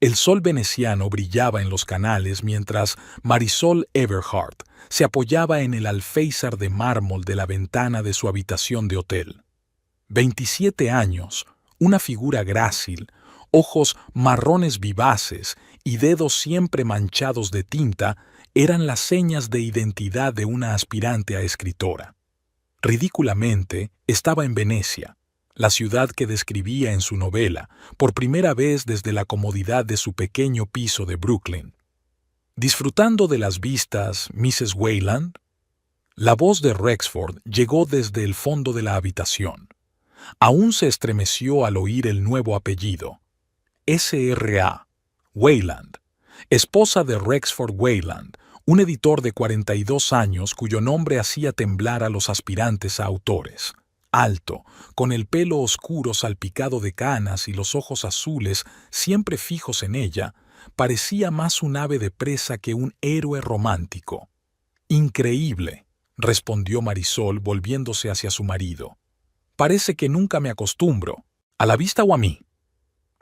El sol veneciano brillaba en los canales mientras Marisol Everhart se apoyaba en el alféizar de mármol de la ventana de su habitación de hotel. 27 años, una figura grácil, ojos marrones vivaces y dedos siempre manchados de tinta eran las señas de identidad de una aspirante a escritora. Ridículamente, estaba en Venecia, la ciudad que describía en su novela, por primera vez desde la comodidad de su pequeño piso de Brooklyn. Disfrutando de las vistas, Mrs. Wayland. La voz de Rexford llegó desde el fondo de la habitación. Aún se estremeció al oír el nuevo apellido. S.R.A. Wayland, esposa de Rexford Wayland, un editor de 42 años cuyo nombre hacía temblar a los aspirantes a autores. Alto, con el pelo oscuro salpicado de canas y los ojos azules siempre fijos en ella, parecía más un ave de presa que un héroe romántico. «Increíble», respondió Marisol volviéndose hacia su marido. «Parece que nunca me acostumbro. ¿A la vista o a mí?»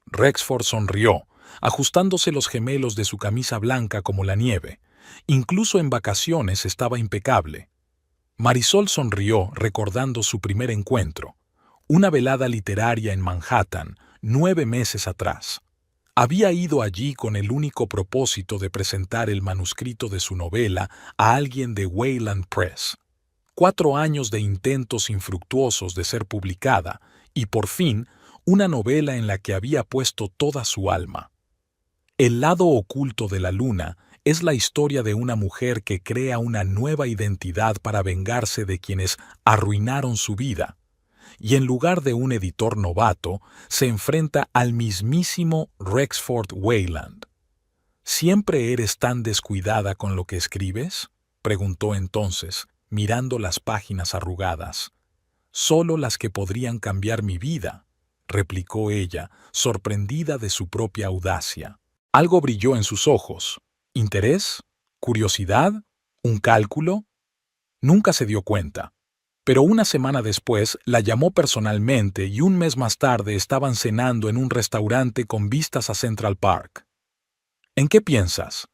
Rexford sonrió, ajustándose los gemelos de su camisa blanca como la nieve. Incluso en vacaciones estaba impecable. Marisol sonrió recordando su primer encuentro, una velada literaria en Manhattan, 9 meses atrás. Había ido allí con el único propósito de presentar el manuscrito de su novela a alguien de Wayland Press. 4 años de intentos infructuosos de ser publicada y, por fin, una novela en la que había puesto toda su alma. El lado oculto de la luna es la historia de una mujer que crea una nueva identidad para vengarse de quienes arruinaron su vida, y en lugar de un editor novato, se enfrenta al mismísimo Rexford Wayland. ¿Siempre eres tan descuidada con lo que escribes?, preguntó entonces, mirando las páginas arrugadas. «Solo las que podrían cambiar mi vida», replicó ella, sorprendida de su propia audacia. Algo brilló en sus ojos. ¿Interés? ¿Curiosidad? ¿Un cálculo? Nunca se dio cuenta. Pero una semana después la llamó personalmente y un mes más tarde estaban cenando en un restaurante con vistas a Central Park. «¿En qué piensas?»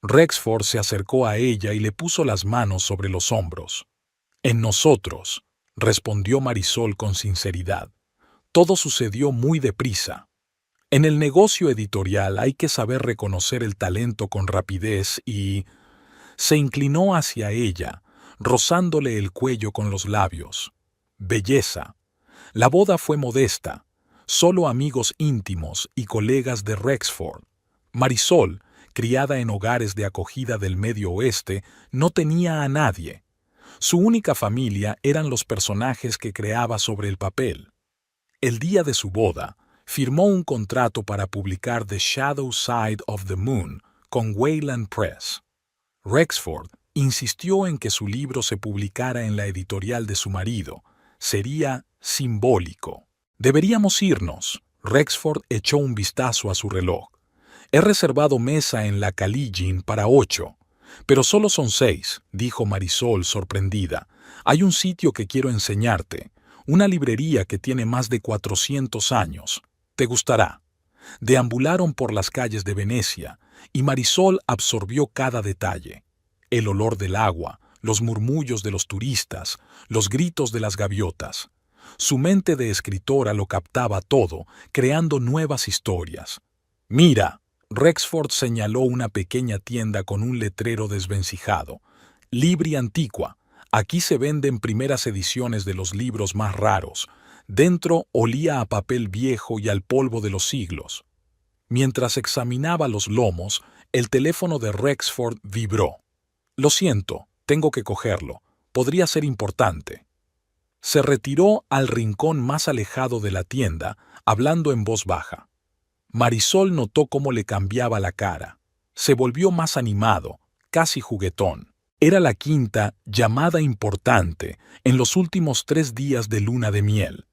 Rexford se acercó a ella y le puso las manos sobre los hombros. «En nosotros», respondió Marisol con sinceridad. «Todo sucedió muy deprisa. En el negocio editorial hay que saber reconocer el talento con rapidez y...» Se inclinó hacia ella, rozándole el cuello con los labios. «Belleza. La boda fue modesta, solo amigos íntimos y colegas de Rexford. Marisol, criada en hogares de acogida del Medio Oeste, no tenía a nadie. Su única familia eran los personajes que creaba sobre el papel. El día de su boda, firmó un contrato para publicar The Shadow Side of the Moon con Wayland Press. Rexford insistió en que su libro se publicara en la editorial de su marido. Sería simbólico. «Deberíamos irnos». Rexford echó un vistazo a su reloj. «He reservado mesa en la Caligin para 8. Pero solo son 6, dijo Marisol sorprendida. «Hay un sitio que quiero enseñarte, una librería que tiene más de 400 años. Te gustará». Deambularon por las calles de Venecia, y Marisol absorbió cada detalle. El olor del agua, los murmullos de los turistas, los gritos de las gaviotas. Su mente de escritora lo captaba todo, creando nuevas historias. «Mira», Rexford señaló una pequeña tienda con un letrero desvencijado. «Libri Antiqua. Aquí se venden primeras ediciones de los libros más raros». Dentro olía a papel viejo y al polvo de los siglos. Mientras examinaba los lomos, el teléfono de Rexford vibró. «Lo siento, tengo que cogerlo. Podría ser importante». Se retiró al rincón más alejado de la tienda, hablando en voz baja. Marisol notó cómo le cambiaba la cara. Se volvió más animado, casi juguetón. Era la quinta llamada importante en los últimos 3 días de luna de miel.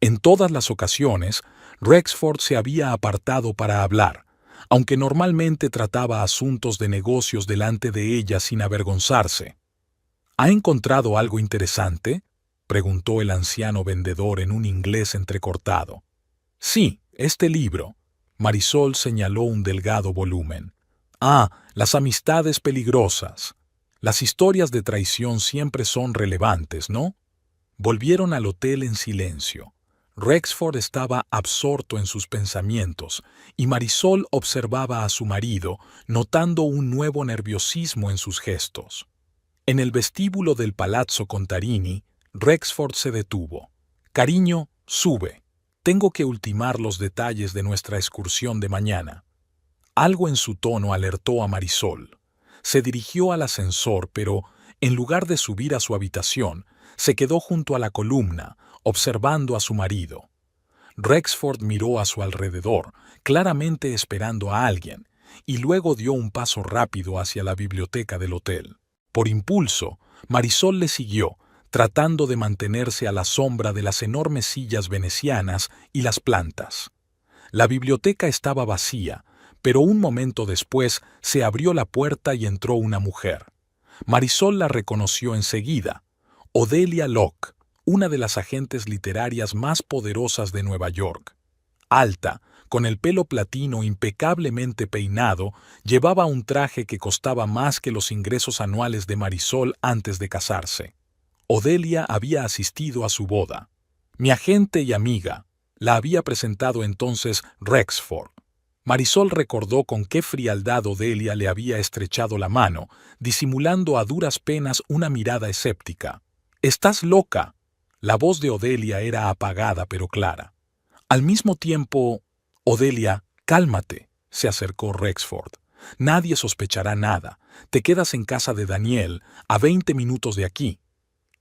En todas las ocasiones, Rexford se había apartado para hablar, aunque normalmente trataba asuntos de negocios delante de ella sin avergonzarse. «¿Ha encontrado algo interesante?», preguntó el anciano vendedor en un inglés entrecortado. «Sí, este libro». Marisol señaló un delgado volumen. Ah, las amistades peligrosas. Las historias de traición siempre son relevantes, ¿no? Volvieron al hotel en silencio. Rexford estaba absorto en sus pensamientos y Marisol observaba a su marido, notando un nuevo nerviosismo en sus gestos. En el vestíbulo del Palazzo Contarini, Rexford se detuvo. «Cariño, sube. Tengo que ultimar los detalles de nuestra excursión de mañana». Algo en su tono alertó a Marisol. Se dirigió al ascensor, pero, en lugar de subir a su habitación, se quedó junto a la columna, observando a su marido. Rexford miró a su alrededor, claramente esperando a alguien, y luego dio un paso rápido hacia la biblioteca del hotel. Por impulso, Marisol le siguió, tratando de mantenerse a la sombra de las enormes sillas venecianas y las plantas. La biblioteca estaba vacía, pero un momento después se abrió la puerta y entró una mujer. Marisol la reconoció enseguida. Odelia Locke, una de las agentes literarias más poderosas de Nueva York. Alta, con el pelo platino impecablemente peinado, llevaba un traje que costaba más que los ingresos anuales de Marisol antes de casarse. Odelia había asistido a su boda. «Mi agente y amiga», la había presentado entonces Rexford. Marisol recordó con qué frialdad Odelia le había estrechado la mano, disimulando a duras penas una mirada escéptica. «¿Estás loca?». La voz de Odelia era apagada pero clara. Al mismo tiempo, «Odelia, cálmate», se acercó Rexford. «Nadie sospechará nada. Te quedas en casa de Daniel, a 20 minutos de aquí».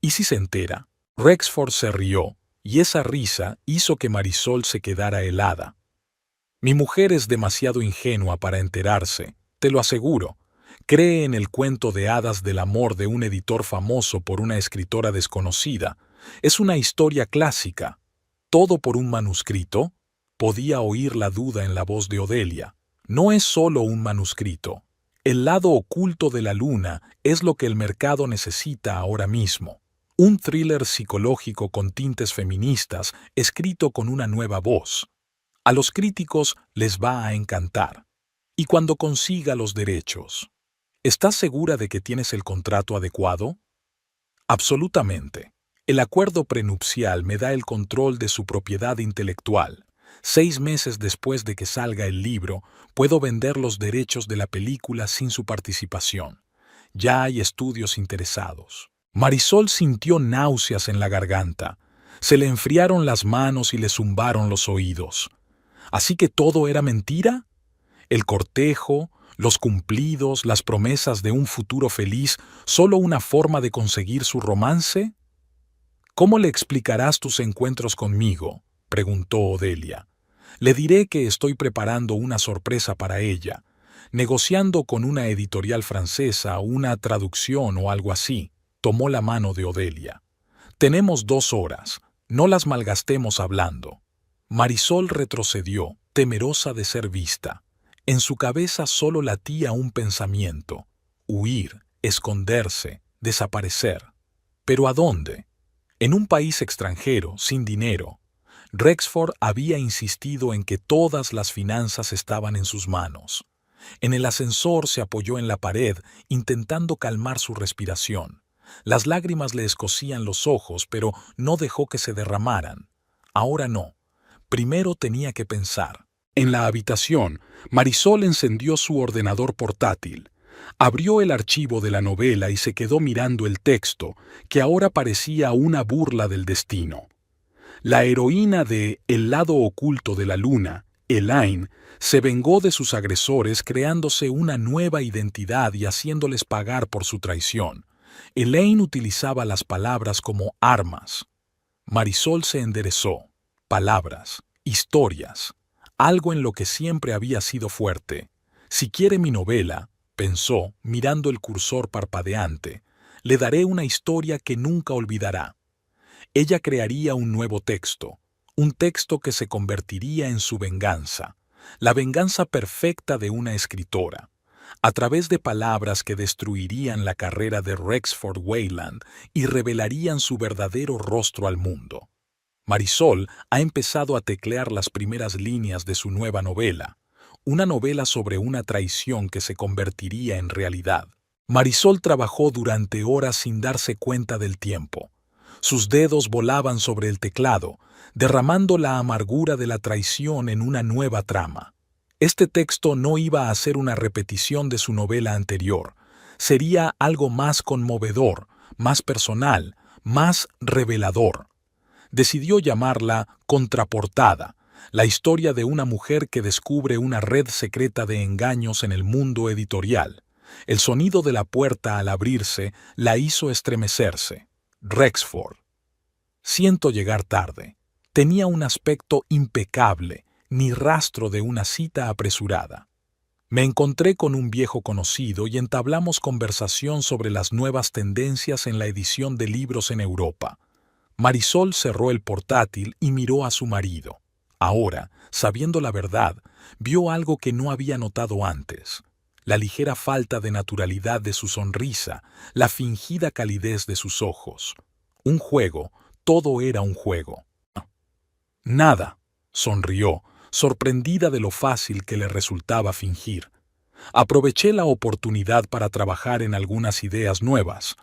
«¿Y si se entera?». Rexford se rió, y esa risa hizo que Marisol se quedara helada. «Mi mujer es demasiado ingenua para enterarse, te lo aseguro. Cree en el cuento de hadas del amor de un editor famoso por una escritora desconocida. Es una historia clásica. ¿Todo por un manuscrito?». Podía oír la duda en la voz de Odelia. «No es solo un manuscrito. El lado oculto de la luna es lo que el mercado necesita ahora mismo. Un thriller psicológico con tintes feministas, escrito con una nueva voz. A los críticos les va a encantar. Y cuando consiga los derechos». «¿Estás segura de que tienes el contrato adecuado?». «Absolutamente. El acuerdo prenupcial me da el control de su propiedad intelectual. 6 meses después de que salga el libro, puedo vender los derechos de la película sin su participación. Ya hay estudios interesados». Marisol sintió náuseas en la garganta. Se le enfriaron las manos y le zumbaron los oídos. ¿Así que todo era mentira? ¿El cortejo, los cumplidos, las promesas de un futuro feliz, solo una forma de conseguir su romance? «¿Cómo le explicarás tus encuentros conmigo?», preguntó Odelia. «Le diré que estoy preparando una sorpresa para ella, negociando con una editorial francesa una traducción o algo así». Tomó la mano de Odelia. «Tenemos 2 horas, no las malgastemos hablando». Marisol retrocedió, temerosa de ser vista. En su cabeza solo latía un pensamiento: huir, esconderse, desaparecer. ¿Pero a dónde? En un país extranjero, sin dinero. Rexford había insistido en que todas las finanzas estaban en sus manos. En el ascensor se apoyó en la pared, intentando calmar su respiración. Las lágrimas le escocían los ojos, pero no dejó que se derramaran. Ahora no. Primero tenía que pensar. En la habitación, Marisol encendió su ordenador portátil. Abrió el archivo de la novela y se quedó mirando el texto, que ahora parecía una burla del destino. La heroína de El lado oculto de la luna, Elaine, se vengó de sus agresores creándose una nueva identidad y haciéndoles pagar por su traición. Elaine utilizaba las palabras como armas. Marisol se enderezó. Palabras, historias, algo en lo que siempre había sido fuerte. «Si quiere mi novela», pensó, mirando el cursor parpadeante, «le daré una historia que nunca olvidará». Ella crearía un nuevo texto, un texto que se convertiría en su venganza, la venganza perfecta de una escritora. A través de palabras que destruirían la carrera de Rexford Wayland y revelarían su verdadero rostro al mundo. Marisol ha empezado a teclear las primeras líneas de su nueva novela. una novela sobre una traición que se convertiría en realidad. Marisol trabajó durante horas sin darse cuenta del tiempo. Sus dedos volaban sobre el teclado, derramando la amargura de la traición en una nueva trama. Este texto no iba a ser una repetición de su novela anterior. Sería algo más conmovedor, más personal, más revelador. Decidió llamarla Contraportada, la historia de una mujer que descubre una red secreta de engaños en el mundo editorial. El sonido de la puerta al abrirse la hizo estremecerse. Rexford. Siento llegar tarde. Tenía un aspecto impecable, ni rastro de una cita apresurada. Me encontré con un viejo conocido y entablamos conversación sobre las nuevas tendencias en la edición de libros en Europa. Marisol cerró el portátil y miró a su marido. Ahora, sabiendo la verdad, vio algo que no había notado antes. La ligera falta de naturalidad de su sonrisa, la fingida calidez de sus ojos. Un juego, todo era un juego. Nada, sonrió, sorprendida de lo fácil que le resultaba fingir. Aproveché la oportunidad para trabajar en algunas ideas nuevas.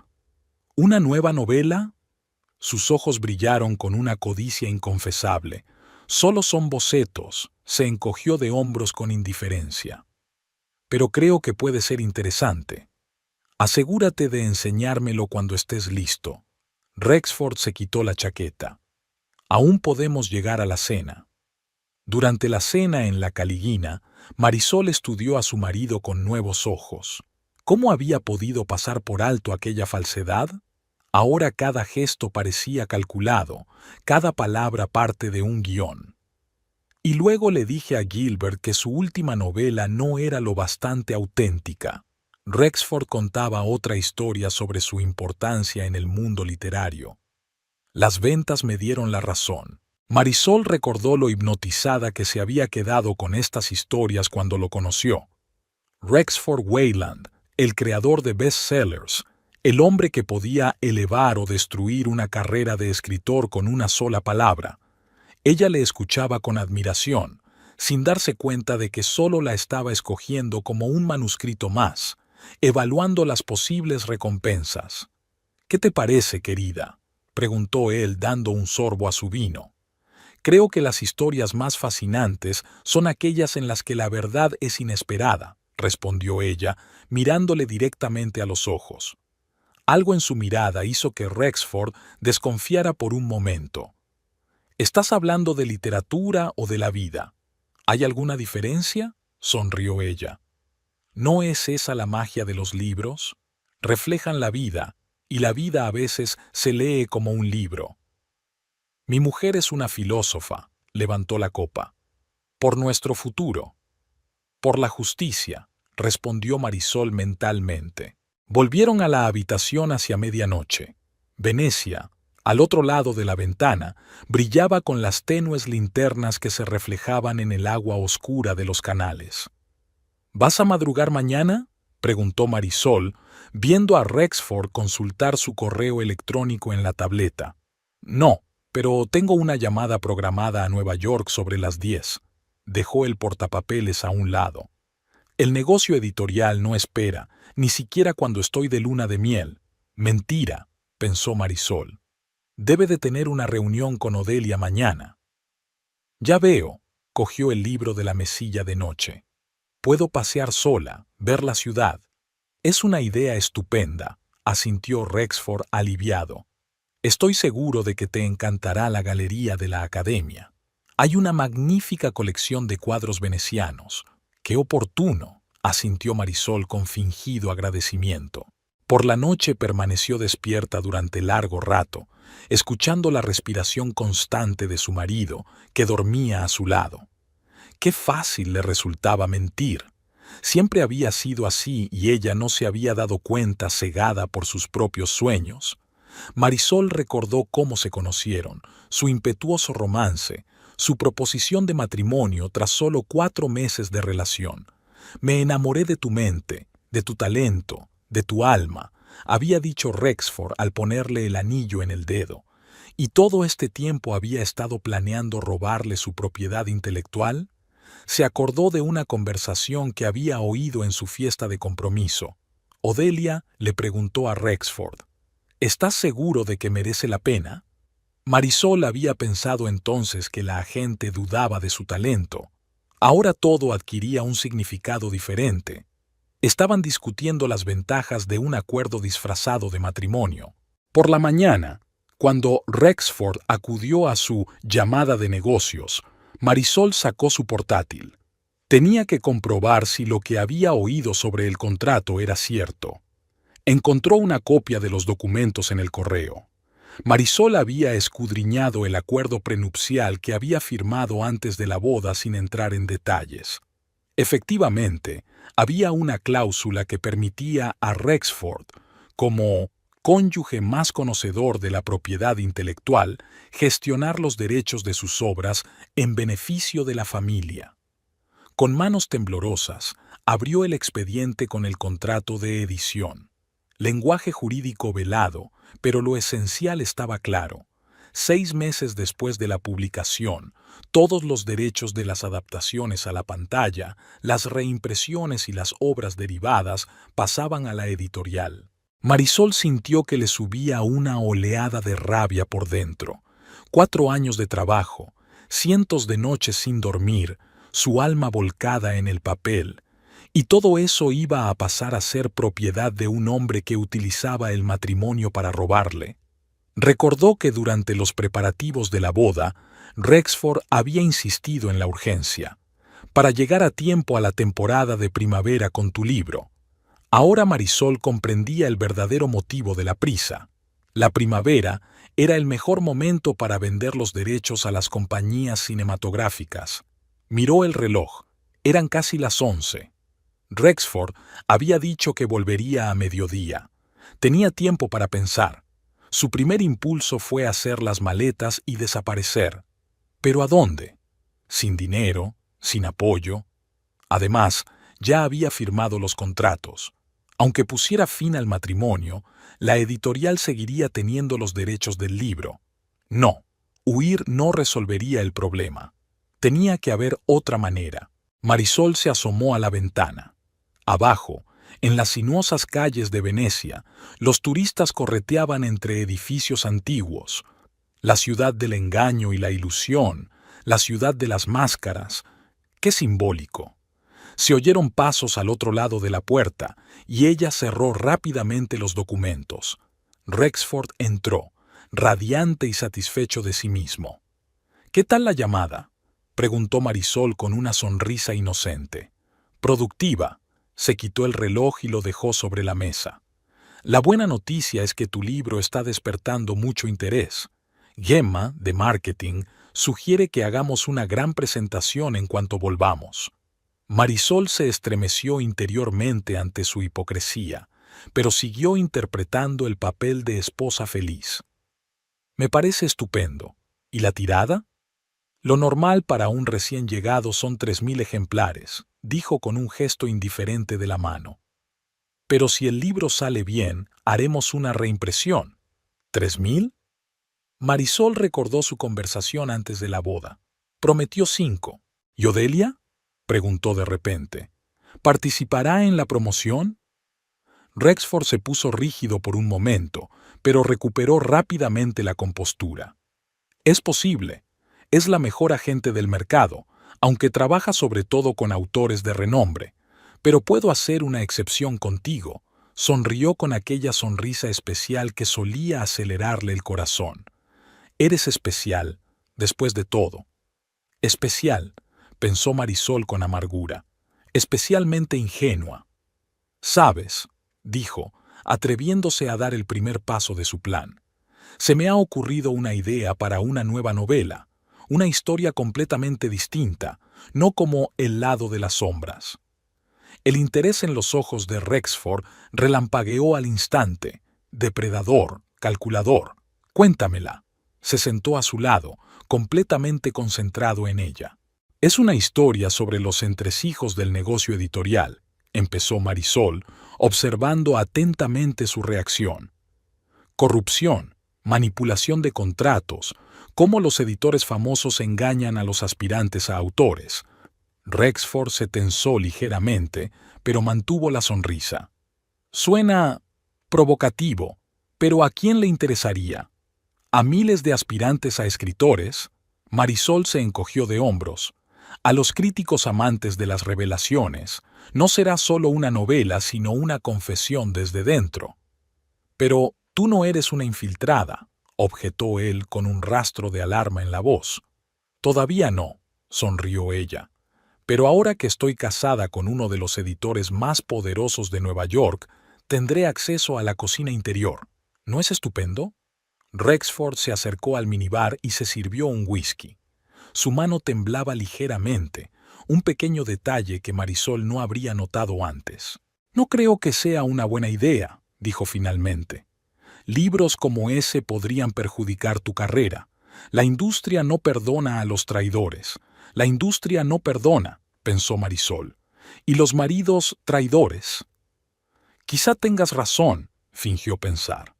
¿Una nueva novela? Sus ojos brillaron con una codicia inconfesable. Solo son bocetos, se encogió de hombros con indiferencia. Pero creo que puede ser interesante. Asegúrate de enseñármelo cuando estés listo. Rexford se quitó la chaqueta. Aún podemos llegar a la cena. Durante la cena en la Caligina, Marisol estudió a su marido con nuevos ojos. ¿Cómo había podido pasar por alto aquella falsedad? Ahora cada gesto parecía calculado, cada palabra parte de un guión. Y luego le dije a Gilbert que su última novela no era lo bastante auténtica. Rexford contaba otra historia sobre su importancia en el mundo literario. Las ventas me dieron la razón. Marisol recordó lo hipnotizada que se había quedado con estas historias cuando lo conoció. Rexford Wayland, el creador de bestsellers, el hombre que podía elevar o destruir una carrera de escritor con una sola palabra. Ella le escuchaba con admiración, sin darse cuenta de que solo la estaba escogiendo como un manuscrito más, evaluando las posibles recompensas. «¿Qué te parece, querida?», preguntó él dando un sorbo a su vino. «Creo que las historias más fascinantes son aquellas en las que la verdad es inesperada», respondió ella, mirándole directamente a los ojos. Algo en su mirada hizo que Rexford desconfiara por un momento. «¿Estás hablando de literatura o de la vida? ¿Hay alguna diferencia?», sonrió ella. «¿No es esa la magia de los libros? Reflejan la vida, y la vida a veces se lee como un libro». «Mi mujer es una filósofa», levantó la copa. «Por nuestro futuro». «Por la justicia», respondió Marisol mentalmente. Volvieron a la habitación hacia medianoche. Venecia, al otro lado de la ventana, brillaba con las tenues linternas que se reflejaban en el agua oscura de los canales. «¿Vas a madrugar mañana?», preguntó Marisol, viendo a Rexford consultar su correo electrónico en la tableta. «No, pero tengo una llamada programada a Nueva York sobre las 10. Dejó el portapapeles a un lado. «El negocio editorial no espera, ni siquiera cuando estoy de luna de miel». «Mentira», pensó Marisol. «Debe de tener una reunión con Odelia mañana». «Ya veo», cogió el libro de la mesilla de noche. «Puedo pasear sola, ver la ciudad». «Es una idea estupenda», asintió Rexford aliviado. «Estoy seguro de que te encantará la galería de la Academia. Hay una magnífica colección de cuadros venecianos». «Qué oportuno», asintió Marisol con fingido agradecimiento. Por la noche permaneció despierta durante largo rato, escuchando la respiración constante de su marido, que dormía a su lado. Qué fácil le resultaba mentir. Siempre había sido así y ella no se había dado cuenta, cegada por sus propios sueños. Marisol recordó cómo se conocieron, su impetuoso romance, su proposición de matrimonio tras solo 4 meses de relación. «Me enamoré de tu mente, de tu talento, de tu alma», había dicho Rexford al ponerle el anillo en el dedo. ¿Y todo este tiempo había estado planeando robarle su propiedad intelectual? Se acordó de una conversación que había oído en su fiesta de compromiso. Odelia le preguntó a Rexford, ¿estás seguro de que merece la pena? Marisol había pensado entonces que la agente dudaba de su talento. Ahora todo adquiría un significado diferente. Estaban discutiendo las ventajas de un acuerdo disfrazado de matrimonio. Por la mañana, cuando Rexford acudió a su llamada de negocios, Marisol sacó su portátil. Tenía que comprobar si lo que había oído sobre el contrato era cierto. Encontró una copia de los documentos en el correo. Marisol había escudriñado el acuerdo prenupcial que había firmado antes de la boda sin entrar en detalles. Efectivamente, había una cláusula que permitía a Rexford, como cónyuge más conocedor de la propiedad intelectual, gestionar los derechos de sus obras en beneficio de la familia. Con manos temblorosas, abrió el expediente con el contrato de edición. Lenguaje jurídico velado, pero lo esencial estaba claro. 6 meses después de la publicación, todos los derechos de las adaptaciones a la pantalla, las reimpresiones y las obras derivadas pasaban a la editorial. Marisol sintió que le subía una oleada de rabia por dentro. 4 años de trabajo, cientos de noches sin dormir, su alma volcada en el papel, y todo eso iba a pasar a ser propiedad de un hombre que utilizaba el matrimonio para robarle. Recordó que durante los preparativos de la boda, Rexford había insistido en la urgencia, para llegar a tiempo a la temporada de primavera con tu libro. Ahora Marisol comprendía el verdadero motivo de la prisa. La primavera era el mejor momento para vender los derechos a las compañías cinematográficas. Miró el reloj. Eran casi las 11. Rexford había dicho que volvería a mediodía. Tenía tiempo para pensar. Su primer impulso fue hacer las maletas y desaparecer. ¿Pero a dónde? Sin dinero, sin apoyo. Además, ya había firmado los contratos. Aunque pusiera fin al matrimonio, la editorial seguiría teniendo los derechos del libro. No, huir no resolvería el problema. Tenía que haber otra manera. Marisol se asomó a la ventana. Abajo, en las sinuosas calles de Venecia, los turistas correteaban entre edificios antiguos. La ciudad del engaño y la ilusión, la ciudad de las máscaras. ¡Qué simbólico! Se oyeron pasos al otro lado de la puerta y ella cerró rápidamente los documentos. Rexford entró, radiante y satisfecho de sí mismo. ¿Qué tal la llamada?, preguntó Marisol con una sonrisa inocente. Productiva. Se quitó el reloj y lo dejó sobre la mesa. La buena noticia es que tu libro está despertando mucho interés. Gemma, de marketing, sugiere que hagamos una gran presentación en cuanto volvamos. Marisol se estremeció interiormente ante su hipocresía, pero siguió interpretando el papel de esposa feliz. Me parece estupendo. ¿Y la tirada? Lo normal para un recién llegado son 3.000 ejemplares, dijo con un gesto indiferente de la mano. Pero si el libro sale bien, haremos una reimpresión. ¿3.000? Marisol recordó su conversación antes de la boda. Prometió 5. ¿Y Odelia?, preguntó de repente. ¿Participará en la promoción? Rexford se puso rígido por un momento, pero recuperó rápidamente la compostura. Es posible. Es la mejor agente del mercado, aunque trabaja sobre todo con autores de renombre. Pero puedo hacer una excepción contigo. Sonrió con aquella sonrisa especial que solía acelerarle el corazón. Eres especial, después de todo. Especial, pensó Marisol con amargura. Especialmente ingenua. Sabes, dijo, atreviéndose a dar el primer paso de su plan. Se me ha ocurrido una idea para una nueva novela, una historia completamente distinta, no como El lado de las sombras. El interés en los ojos de Rexford relampagueó al instante. Depredador, calculador. Cuéntamela. Se sentó a su lado, completamente concentrado en ella. Es una historia sobre los entresijos del negocio editorial, empezó Marisol, observando atentamente su reacción. Corrupción, manipulación de contratos, cómo los editores famosos engañan a los aspirantes a autores. Rexford se tensó ligeramente, pero mantuvo la sonrisa. Suena provocativo, pero ¿a quién le interesaría? A miles de aspirantes a escritores. Marisol se encogió de hombros. A los críticos amantes de las revelaciones, no será solo una novela, sino una confesión desde dentro. Pero tú no eres una infiltrada, objetó él con un rastro de alarma en la voz. Todavía no, sonrió ella. Pero ahora que estoy casada con uno de los editores más poderosos de Nueva York, tendré acceso a la cocina interior. ¿No es estupendo? Rexford se acercó al minibar y se sirvió un whisky. Su mano temblaba ligeramente, un pequeño detalle que Marisol no habría notado antes. No creo que sea una buena idea, dijo finalmente. Libros como ese podrían perjudicar tu carrera. La industria no perdona a los traidores. La industria no perdona, pensó Marisol. ¿Y los maridos traidores? Quizá tengas razón, fingió pensar.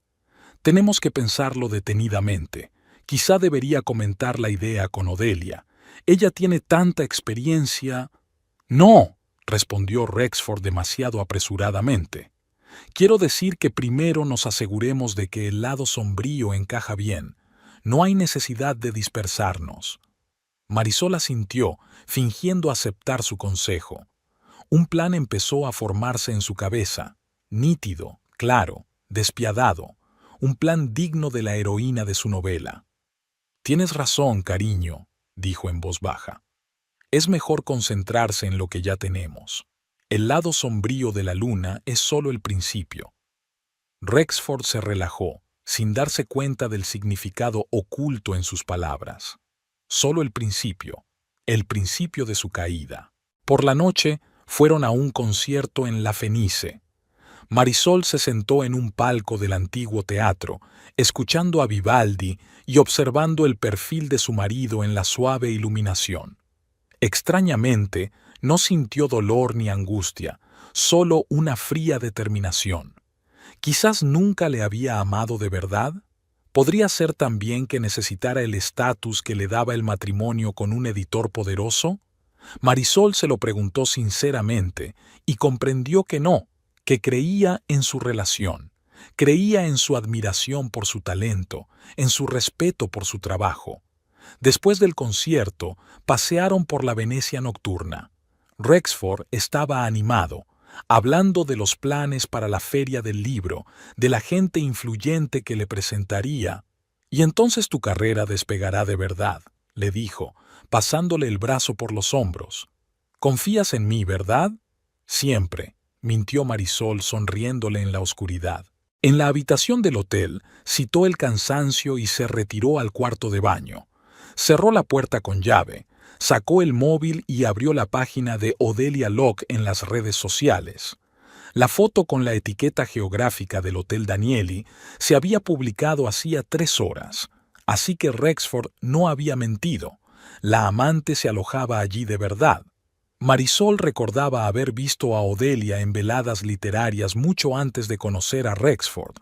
Tenemos que pensarlo detenidamente. Quizá debería comentar la idea con Odelia. Ella tiene tanta experiencia. No, respondió Rexford demasiado apresuradamente. Quiero decir que primero nos aseguremos de que el lado sombrío encaja bien. No hay necesidad de dispersarnos. Marisol asintió, fingiendo aceptar su consejo. Un plan empezó a formarse en su cabeza, nítido, claro, despiadado, un plan digno de la heroína de su novela. Tienes razón, cariño, dijo en voz baja. Es mejor concentrarse en lo que ya tenemos. El lado sombrío de la luna es solo el principio. Rexford se relajó, sin darse cuenta del significado oculto en sus palabras. Solo el principio de su caída. Por la noche fueron a un concierto en La Fenice. Marisol se sentó en un palco del antiguo teatro, escuchando a Vivaldi y observando el perfil de su marido en la suave iluminación. Extrañamente, no sintió dolor ni angustia, solo una fría determinación. Quizás nunca le había amado de verdad. ¿Podría ser también que necesitara el estatus que le daba el matrimonio con un editor poderoso? Marisol se lo preguntó sinceramente y comprendió que no, que creía en su relación, creía en su admiración por su talento, en su respeto por su trabajo. Después del concierto, pasearon por la Venecia nocturna. Rexford estaba animado, hablando de los planes para la feria del libro, de la gente influyente que le presentaría. Y entonces tu carrera despegará de verdad, le dijo, pasándole el brazo por los hombros. ¿Confías en mí, verdad? Siempre, mintió Marisol sonriéndole en la oscuridad. En la habitación del hotel, citó el cansancio y se retiró al cuarto de baño. Cerró la puerta con llave, sacó el móvil y abrió la página de Odelia Locke en las redes sociales. La foto con la etiqueta geográfica del Hotel Danieli se había publicado hacía 3 horas, así que Rexford no había mentido. La amante se alojaba allí de verdad. Marisol recordaba haber visto a Odelia en veladas literarias mucho antes de conocer a Rexford.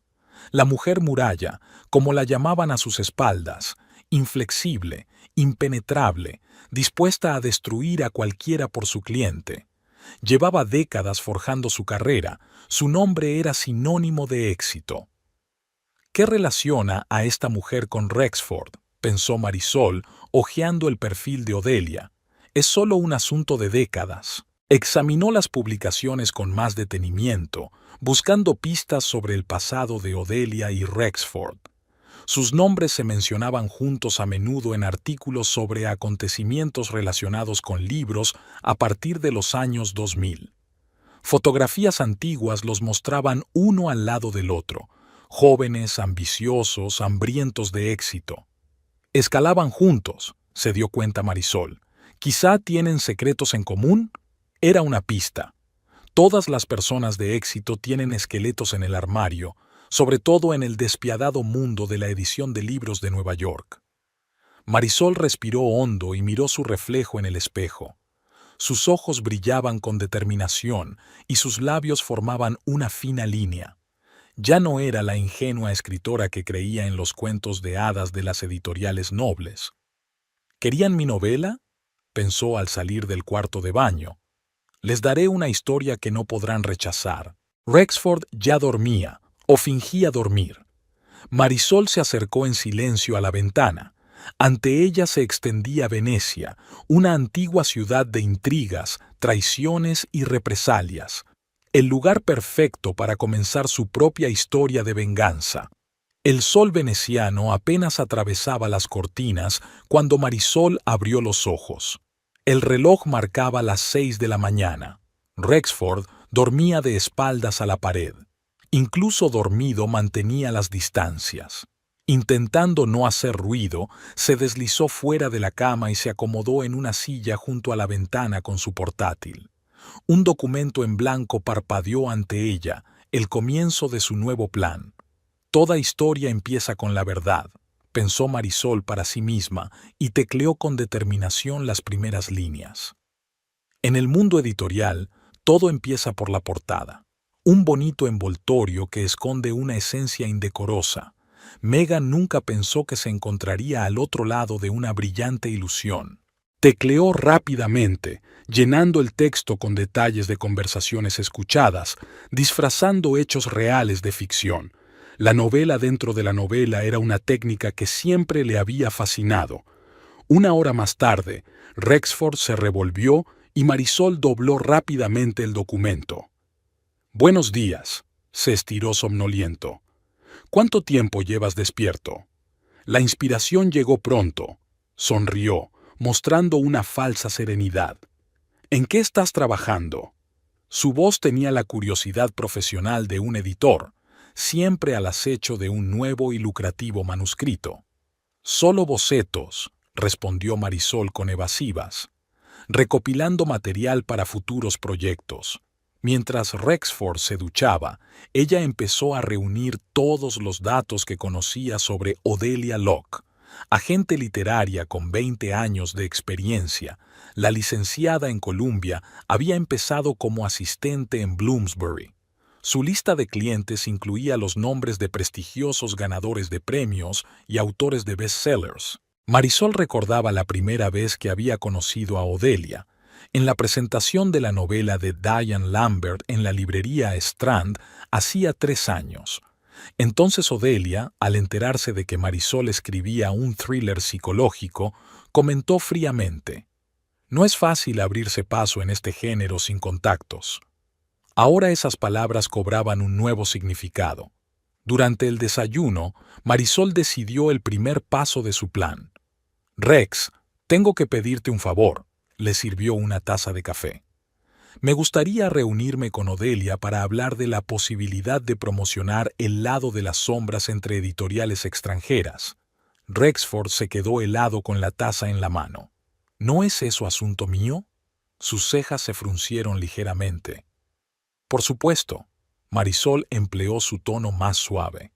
La mujer muralla, como la llamaban a sus espaldas, inflexible, impenetrable, dispuesta a destruir a cualquiera por su cliente. Llevaba décadas forjando su carrera, su nombre era sinónimo de éxito. ¿Qué relaciona a esta mujer con Rexford?, pensó Marisol, hojeando el perfil de Odelia. Es solo un asunto de décadas. Examinó las publicaciones con más detenimiento, buscando pistas sobre el pasado de Odelia y Rexford. Sus nombres se mencionaban juntos a menudo en artículos sobre acontecimientos relacionados con libros a partir de los años 2000. Fotografías antiguas los mostraban uno al lado del otro, jóvenes, ambiciosos, hambrientos de éxito. Escalaban juntos, se dio cuenta Marisol. ¿Quizá tienen secretos en común? Era una pista. Todas las personas de éxito tienen esqueletos en el armario, sobre todo en el despiadado mundo de la edición de libros de Nueva York. Marisol respiró hondo y miró su reflejo en el espejo. Sus ojos brillaban con determinación y sus labios formaban una fina línea. Ya no era la ingenua escritora que creía en los cuentos de hadas de las editoriales nobles. ¿Querían mi novela? pensó al salir del cuarto de baño. Les daré una historia que no podrán rechazar. Rexford ya dormía, o fingía dormir. Marisol se acercó en silencio a la ventana. Ante ella se extendía Venecia, una antigua ciudad de intrigas, traiciones y represalias. El lugar perfecto para comenzar su propia historia de venganza. El sol veneciano apenas atravesaba las cortinas cuando Marisol abrió los ojos. El reloj marcaba las 6 de la mañana. Rexford dormía de espaldas a la pared. Incluso dormido mantenía las distancias. Intentando no hacer ruido, se deslizó fuera de la cama y se acomodó en una silla junto a la ventana con su portátil. Un documento en blanco parpadeó ante ella, el comienzo de su nuevo plan. Toda historia empieza con la verdad, pensó Marisol para sí misma y tecleó con determinación las primeras líneas. En el mundo editorial, todo empieza por la portada. Un bonito envoltorio que esconde una esencia indecorosa. Meghan nunca pensó que se encontraría al otro lado de una brillante ilusión. Tecleó rápidamente, llenando el texto con detalles de conversaciones escuchadas, disfrazando hechos reales de ficción. La novela dentro de la novela era una técnica que siempre le había fascinado. Una hora más tarde, Rexford se revolvió y Marisol dobló rápidamente el documento. «Buenos días», se estiró somnoliento. «¿Cuánto tiempo llevas despierto?» La inspiración llegó pronto. Sonrió, mostrando una falsa serenidad. «¿En qué estás trabajando?» Su voz tenía la curiosidad profesional de un editor, siempre al acecho de un nuevo y lucrativo manuscrito. «Solo bocetos», respondió Marisol con evasivas, recopilando material para futuros proyectos. Mientras Rexford se duchaba, ella empezó a reunir todos los datos que conocía sobre Odelia Locke, agente literaria con 20 años de experiencia. La licenciada en Columbia había empezado como asistente en Bloomsbury. Su lista de clientes incluía los nombres de prestigiosos ganadores de premios y autores de bestsellers. Marisol recordaba la primera vez que había conocido a Odelia, en la presentación de la novela de Diane Lambert en la librería Strand hacía 3 años. Entonces Odelia, al enterarse de que Marisol escribía un thriller psicológico, comentó fríamente: «No es fácil abrirse paso en este género sin contactos». Ahora esas palabras cobraban un nuevo significado. Durante el desayuno, Marisol decidió el primer paso de su plan. «Rex, tengo que pedirte un favor», le sirvió una taza de café. «Me gustaría reunirme con Odelia para hablar de la posibilidad de promocionar El lado de las sombras entre editoriales extranjeras». Rexford se quedó helado con la taza en la mano. «¿No es eso asunto mío?» Sus cejas se fruncieron ligeramente. «Por supuesto», Marisol empleó su tono más suave.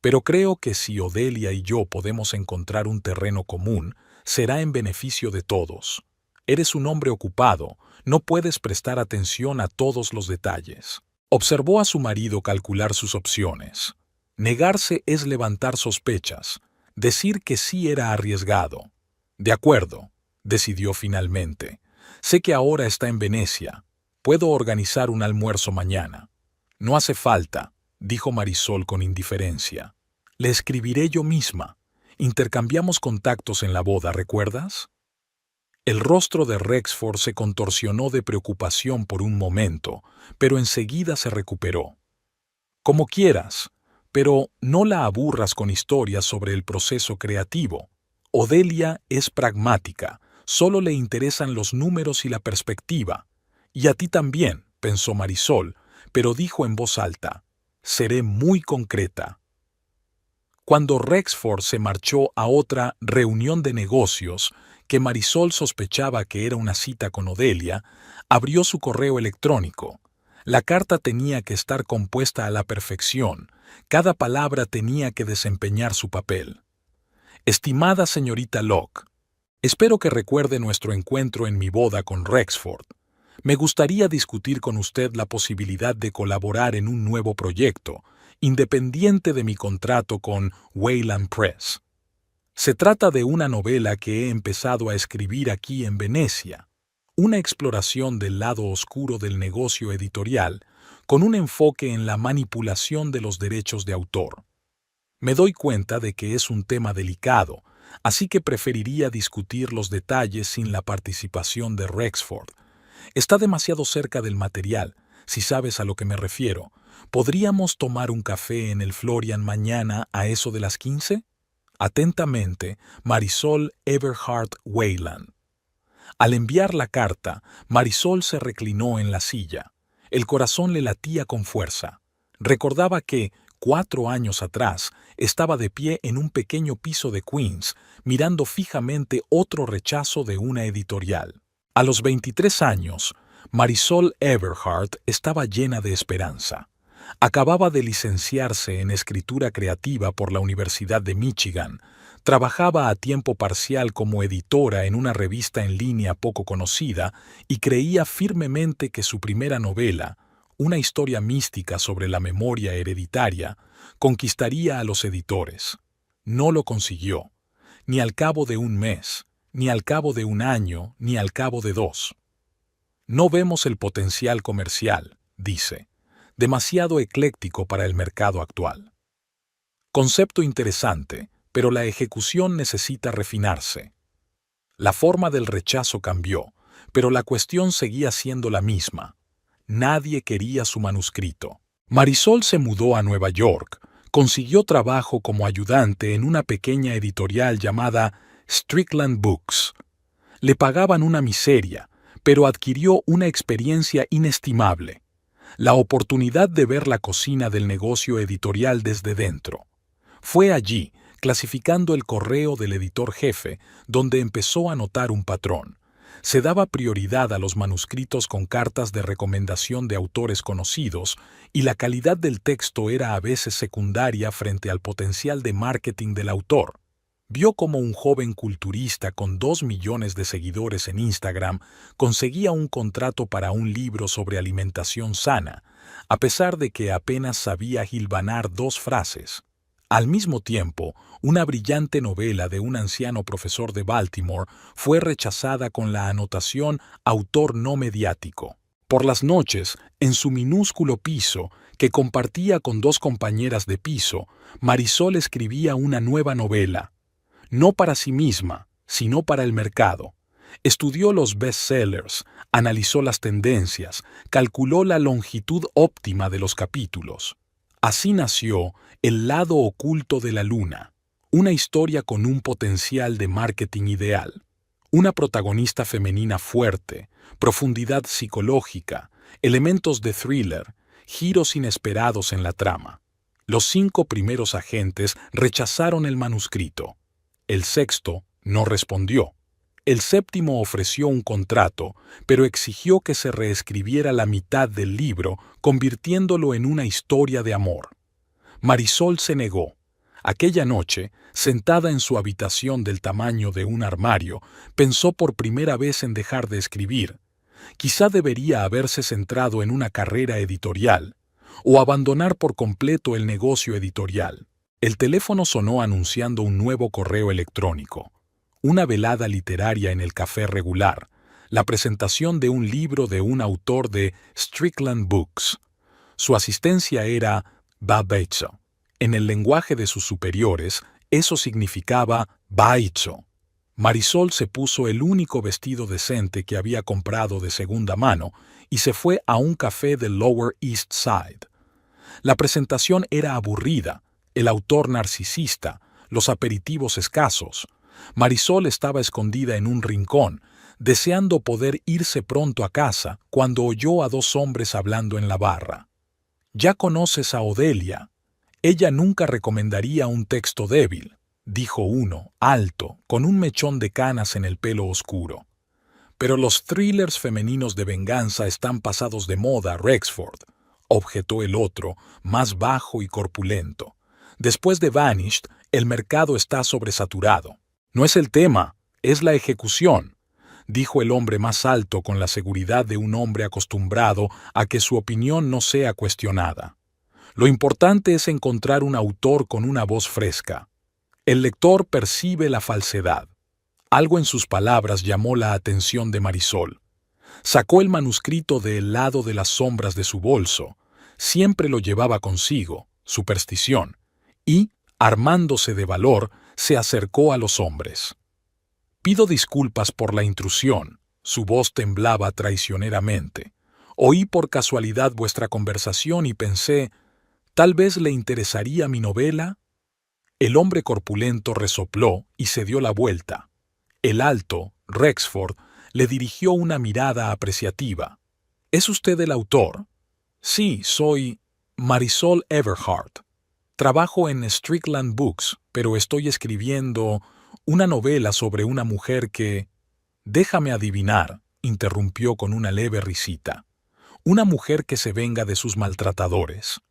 «Pero creo que si Odelia y yo podemos encontrar un terreno común, será en beneficio de todos. Eres un hombre ocupado, no puedes prestar atención a todos los detalles». Observó a su marido calcular sus opciones. Negarse es levantar sospechas. Decir que sí era arriesgado. «De acuerdo», decidió finalmente. «Sé que ahora está en Venecia. Puedo organizar un almuerzo mañana». «No hace falta», dijo Marisol con indiferencia. «Le escribiré yo misma. Intercambiamos contactos en la boda, ¿recuerdas?» El rostro de Rexford se contorsionó de preocupación por un momento, pero enseguida se recuperó. «Como quieras, pero no la aburras con historias sobre el proceso creativo. Odelia es pragmática, solo le interesan los números y la perspectiva. Y a ti también», pensó Marisol, pero dijo en voz alta: «Seré muy concreta». Cuando Rexford se marchó a otra reunión de negocios, que Marisol sospechaba que era una cita con Odelia, abrió su correo electrónico. La carta tenía que estar compuesta a la perfección, cada palabra tenía que desempeñar su papel. «Estimada señorita Locke, espero que recuerde nuestro encuentro en mi boda con Rexford. Me gustaría discutir con usted la posibilidad de colaborar en un nuevo proyecto, independiente de mi contrato con Wayland Press. Se trata de una novela que he empezado a escribir aquí en Venecia, una exploración del lado oscuro del negocio editorial, con un enfoque en la manipulación de los derechos de autor. Me doy cuenta de que es un tema delicado, así que preferiría discutir los detalles sin la participación de Rexford. Está demasiado cerca del material, si sabes a lo que me refiero. ¿Podríamos tomar un café en el Florian mañana a eso de las 15? Atentamente, Marisol Everhart Weyland. Al enviar la carta, Marisol se reclinó en la silla. El corazón le latía con fuerza. Recordaba que, 4 años atrás, estaba de pie en un pequeño piso de Queens, mirando fijamente otro rechazo de una editorial. A los 23 años, Marisol Everhart estaba llena de esperanza. Acababa de licenciarse en escritura creativa por la Universidad de Michigan. Trabajaba a tiempo parcial como editora en una revista en línea poco conocida y creía firmemente que su primera novela, una historia mística sobre la memoria hereditaria, conquistaría a los editores. No lo consiguió, ni al cabo de un mes, ni al cabo de un año, ni al cabo de 2. No vemos el potencial comercial, dice, demasiado ecléctico para el mercado actual. Concepto interesante, pero la ejecución necesita refinarse. La forma del rechazo cambió, pero la cuestión seguía siendo la misma. Nadie quería su manuscrito. Marisol se mudó a Nueva York, consiguió trabajo como ayudante en una pequeña editorial llamada Strickland Books. Le pagaban una miseria, pero adquirió una experiencia inestimable. La oportunidad de ver la cocina del negocio editorial desde dentro. Fue allí, clasificando el correo del editor jefe, donde empezó a notar un patrón. Se daba prioridad a los manuscritos con cartas de recomendación de autores conocidos y la calidad del texto era a veces secundaria frente al potencial de marketing del autor. Vio cómo un joven culturista con 2 millones de seguidores en Instagram conseguía un contrato para un libro sobre alimentación sana, a pesar de que apenas sabía hilvanar 2 frases. Al mismo tiempo, una brillante novela de un anciano profesor de Baltimore fue rechazada con la anotación «autor no mediático». Por las noches, en su minúsculo piso, que compartía con 2 compañeras de piso, Marisol escribía una nueva novela. No para sí misma, sino para el mercado. Estudió los bestsellers, analizó las tendencias, calculó la longitud óptima de los capítulos. Así nació El lado oculto de la luna, una historia con un potencial de marketing ideal. Una protagonista femenina fuerte, profundidad psicológica, elementos de thriller, giros inesperados en la trama. Los 5 primeros agentes rechazaron el manuscrito. El 6º no respondió. El 7º ofreció un contrato, pero exigió que se reescribiera la mitad del libro, convirtiéndolo en una historia de amor. Marisol se negó. Aquella noche, sentada en su habitación del tamaño de un armario, pensó por primera vez en dejar de escribir. Quizá debería haberse centrado en una carrera editorial, o abandonar por completo el negocio editorial. El teléfono sonó anunciando un nuevo correo electrónico, una velada literaria en el café regular, la presentación de un libro de un autor de Strickland Books. Su asistencia era Babetzo. En el lenguaje de sus superiores, eso significaba Baicho. Marisol se puso el único vestido decente que había comprado de segunda mano y se fue a un café del Lower East Side. La presentación era aburrida, el autor narcisista, los aperitivos escasos. Marisol estaba escondida en un rincón, deseando poder irse pronto a casa cuando oyó a 2 hombres hablando en la barra. «Ya conoces a Odelia. Ella nunca recomendaría un texto débil», dijo uno, alto, con un mechón de canas en el pelo oscuro. «Pero los thrillers femeninos de venganza están pasados de moda, Rexford», objetó el otro, más bajo y corpulento. «Después de Vanished, el mercado está sobresaturado». «No es el tema, es la ejecución», dijo el hombre más alto con la seguridad de un hombre acostumbrado a que su opinión no sea cuestionada. «Lo importante es encontrar un autor con una voz fresca». El lector percibe la falsedad. Algo en sus palabras llamó la atención de Marisol. Sacó el manuscrito del lado de las sombras de su bolso. Siempre lo llevaba consigo, superstición, y, armándose de valor, se acercó a los hombres. Pido disculpas por la intrusión. Su voz temblaba traicioneramente. Oí por casualidad vuestra conversación y pensé, ¿tal vez le interesaría mi novela? El hombre corpulento resopló y se dio la vuelta. El alto, Rexford, le dirigió una mirada apreciativa. ¿Es usted el autor? Sí, soy Marisol Everhart. Trabajo en Strickland Books, pero estoy escribiendo una novela sobre una mujer que... Déjame adivinar, interrumpió con una leve risita. Una mujer que se venga de sus maltratadores.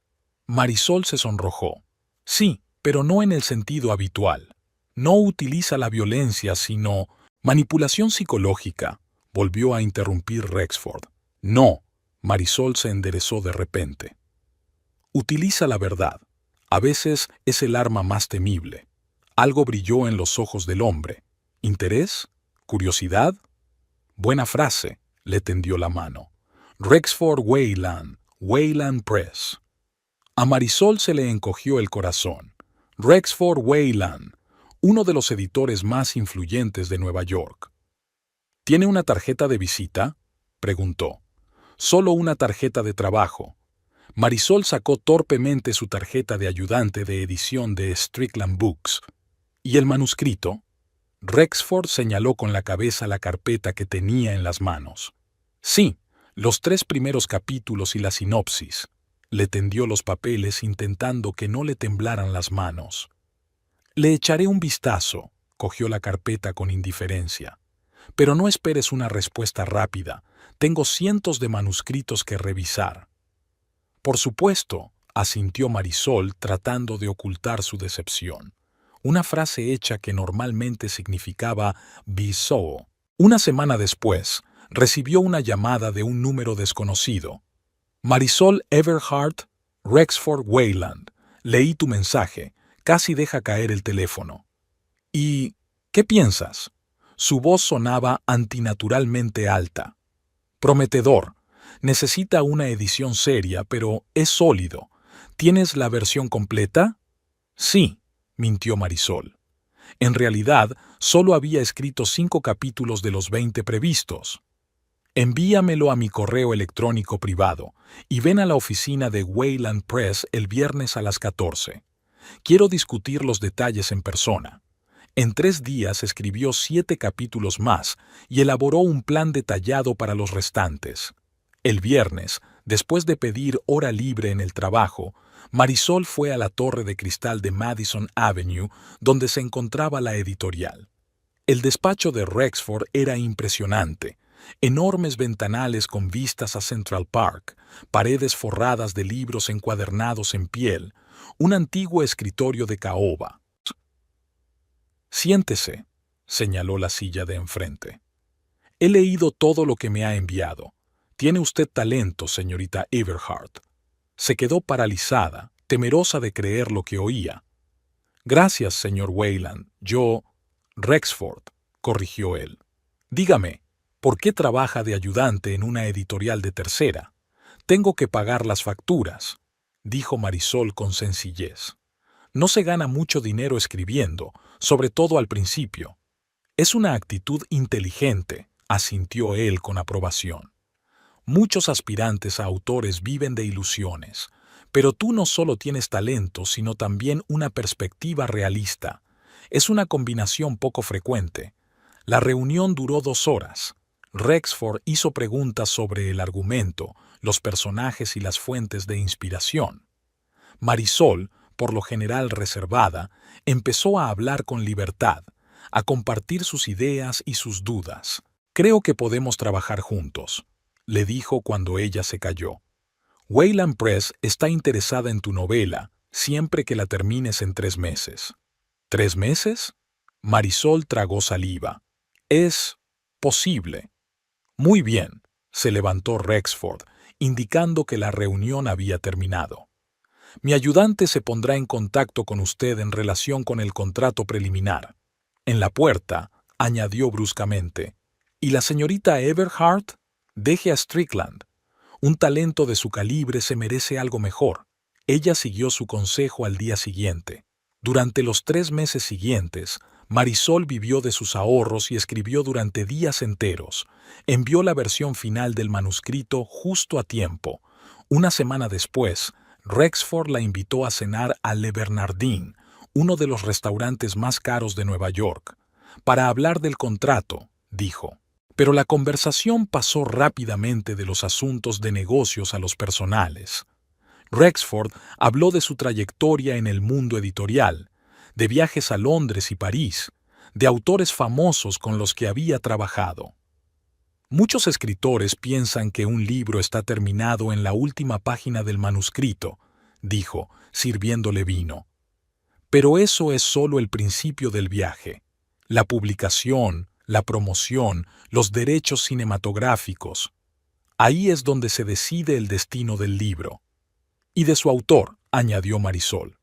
Marisol se sonrojó. Sí, pero no en el sentido habitual. No utiliza la violencia, sino manipulación psicológica, volvió a interrumpir Rexford. No, Marisol se enderezó de repente. Utiliza la verdad. A veces es el arma más temible. Algo brilló en los ojos del hombre. ¿Interés? ¿Curiosidad? Buena frase, le tendió la mano. Rexford Wayland, Wayland Press. A Marisol se le encogió el corazón. Rexford Wayland, uno de los editores más influyentes de Nueva York. ¿Tiene una tarjeta de visita?, preguntó. Solo una tarjeta de trabajo. Marisol sacó torpemente su tarjeta de ayudante de edición de Strickland Books. ¿Y el manuscrito? Rexford señaló con la cabeza la carpeta que tenía en las manos. Sí, los 3 primeros capítulos y la sinopsis. Le tendió los papeles intentando que no le temblaran las manos. Le echaré un vistazo, cogió la carpeta con indiferencia. Pero no esperes una respuesta rápida. Tengo cientos de manuscritos que revisar. Por supuesto, asintió Marisol tratando de ocultar su decepción. Una frase hecha que normalmente significaba be so. Una semana después, recibió una llamada de un número desconocido. Marisol Everhart, Rexford Wayland. Leí tu mensaje. Casi deja caer el teléfono. ¿Y qué piensas? Su voz sonaba antinaturalmente alta. Prometedor. Necesita una edición seria, pero es sólido. ¿Tienes la versión completa? Sí, mintió Marisol. En realidad, solo había escrito 5 capítulos de los 20 previstos. Envíamelo a mi correo electrónico privado y ven a la oficina de Wayland Press el viernes a las 14. Quiero discutir los detalles en persona. En 3 días escribió 7 capítulos más y elaboró un plan detallado para los restantes. El viernes, después de pedir hora libre en el trabajo, Marisol fue a la torre de cristal de Madison Avenue, donde se encontraba la editorial. El despacho de Rexford era impresionante. Enormes ventanales con vistas a Central Park, paredes forradas de libros encuadernados en piel, un antiguo escritorio de caoba. Siéntese, señaló la silla de enfrente. He leído todo lo que me ha enviado. Tiene usted talento, señorita Everhart. Se quedó paralizada, temerosa de creer lo que oía. Gracias, señor Wayland. Rexford, corrigió él. Dígame, ¿por qué trabaja de ayudante en una editorial de tercera? Tengo que pagar las facturas, dijo Marisol con sencillez. No se gana mucho dinero escribiendo, sobre todo al principio. Es una actitud inteligente, asintió él con aprobación. Muchos aspirantes a autores viven de ilusiones, pero tú no solo tienes talento, sino también una perspectiva realista. Es una combinación poco frecuente. La reunión duró 2 horas. Rexford hizo preguntas sobre el argumento, los personajes y las fuentes de inspiración. Marisol, por lo general reservada, empezó a hablar con libertad, a compartir sus ideas y sus dudas. Creo que podemos trabajar juntos, le dijo cuando ella se calló. Wayland Press está interesada en tu novela, siempre que la termines en 3 meses. ¿3 meses? Marisol tragó saliva. Es posible. Muy bien, se levantó Rexford, indicando que la reunión había terminado. Mi ayudante se pondrá en contacto con usted en relación con el contrato preliminar. En la puerta, añadió bruscamente. ¿Y la señorita Everhart? Deje a Strickland. Un talento de su calibre se merece algo mejor. Ella siguió su consejo al día siguiente. Durante los 3 meses siguientes, Marisol vivió de sus ahorros y escribió durante días enteros. Envió la versión final del manuscrito justo a tiempo. Una semana después, Rexford la invitó a cenar a Le Bernardin, uno de los restaurantes más caros de Nueva York. Para hablar del contrato, dijo. Pero la conversación pasó rápidamente de los asuntos de negocios a los personales. Rexford habló de su trayectoria en el mundo editorial, de viajes a Londres y París, de autores famosos con los que había trabajado. Muchos escritores piensan que un libro está terminado en la última página del manuscrito, dijo, sirviéndole vino. Pero eso es solo el principio del viaje. La publicación, la promoción, los derechos cinematográficos. Ahí es donde se decide el destino del libro. Y de su autor, añadió Marisol.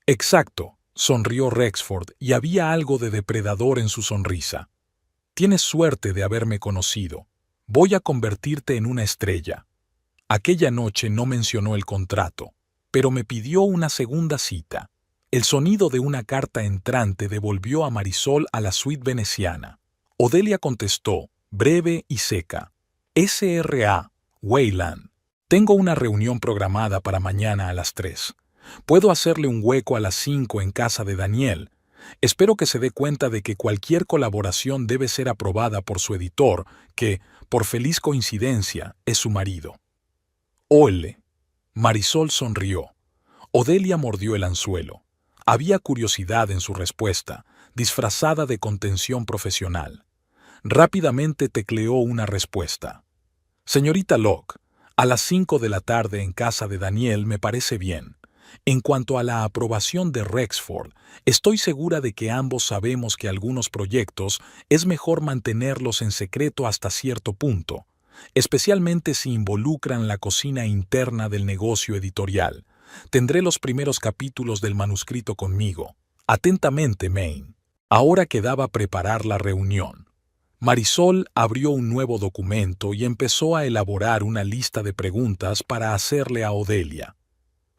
Exacto, sonrió Rexford y había algo de depredador en su sonrisa. Tienes suerte de haberme conocido. Voy a convertirte en una estrella. Aquella noche no mencionó el contrato, pero me pidió una segunda cita. El sonido de una carta entrante devolvió a Marisol a la suite veneciana. Odelia contestó, breve y seca. S.R.A. Weyland. Tengo una reunión programada para mañana a las 3. Puedo hacerle un hueco a las 5 en casa de Daniel. Espero que se dé cuenta de que cualquier colaboración debe ser aprobada por su editor, que, por feliz coincidencia, es su marido. Ole. Marisol sonrió. Odelia mordió el anzuelo. Había curiosidad en su respuesta, disfrazada de contención profesional. Rápidamente tecleó una respuesta. Señorita Locke, a las 5 de la tarde en casa de Daniel me parece bien. En cuanto a la aprobación de Rexford, estoy segura de que ambos sabemos que algunos proyectos es mejor mantenerlos en secreto hasta cierto punto, especialmente si involucran la cocina interna del negocio editorial. Tendré los primeros capítulos del manuscrito conmigo. Atentamente, Maine. Ahora quedaba preparar la reunión. Marisol abrió un nuevo documento y empezó a elaborar una lista de preguntas para hacerle a Odelia.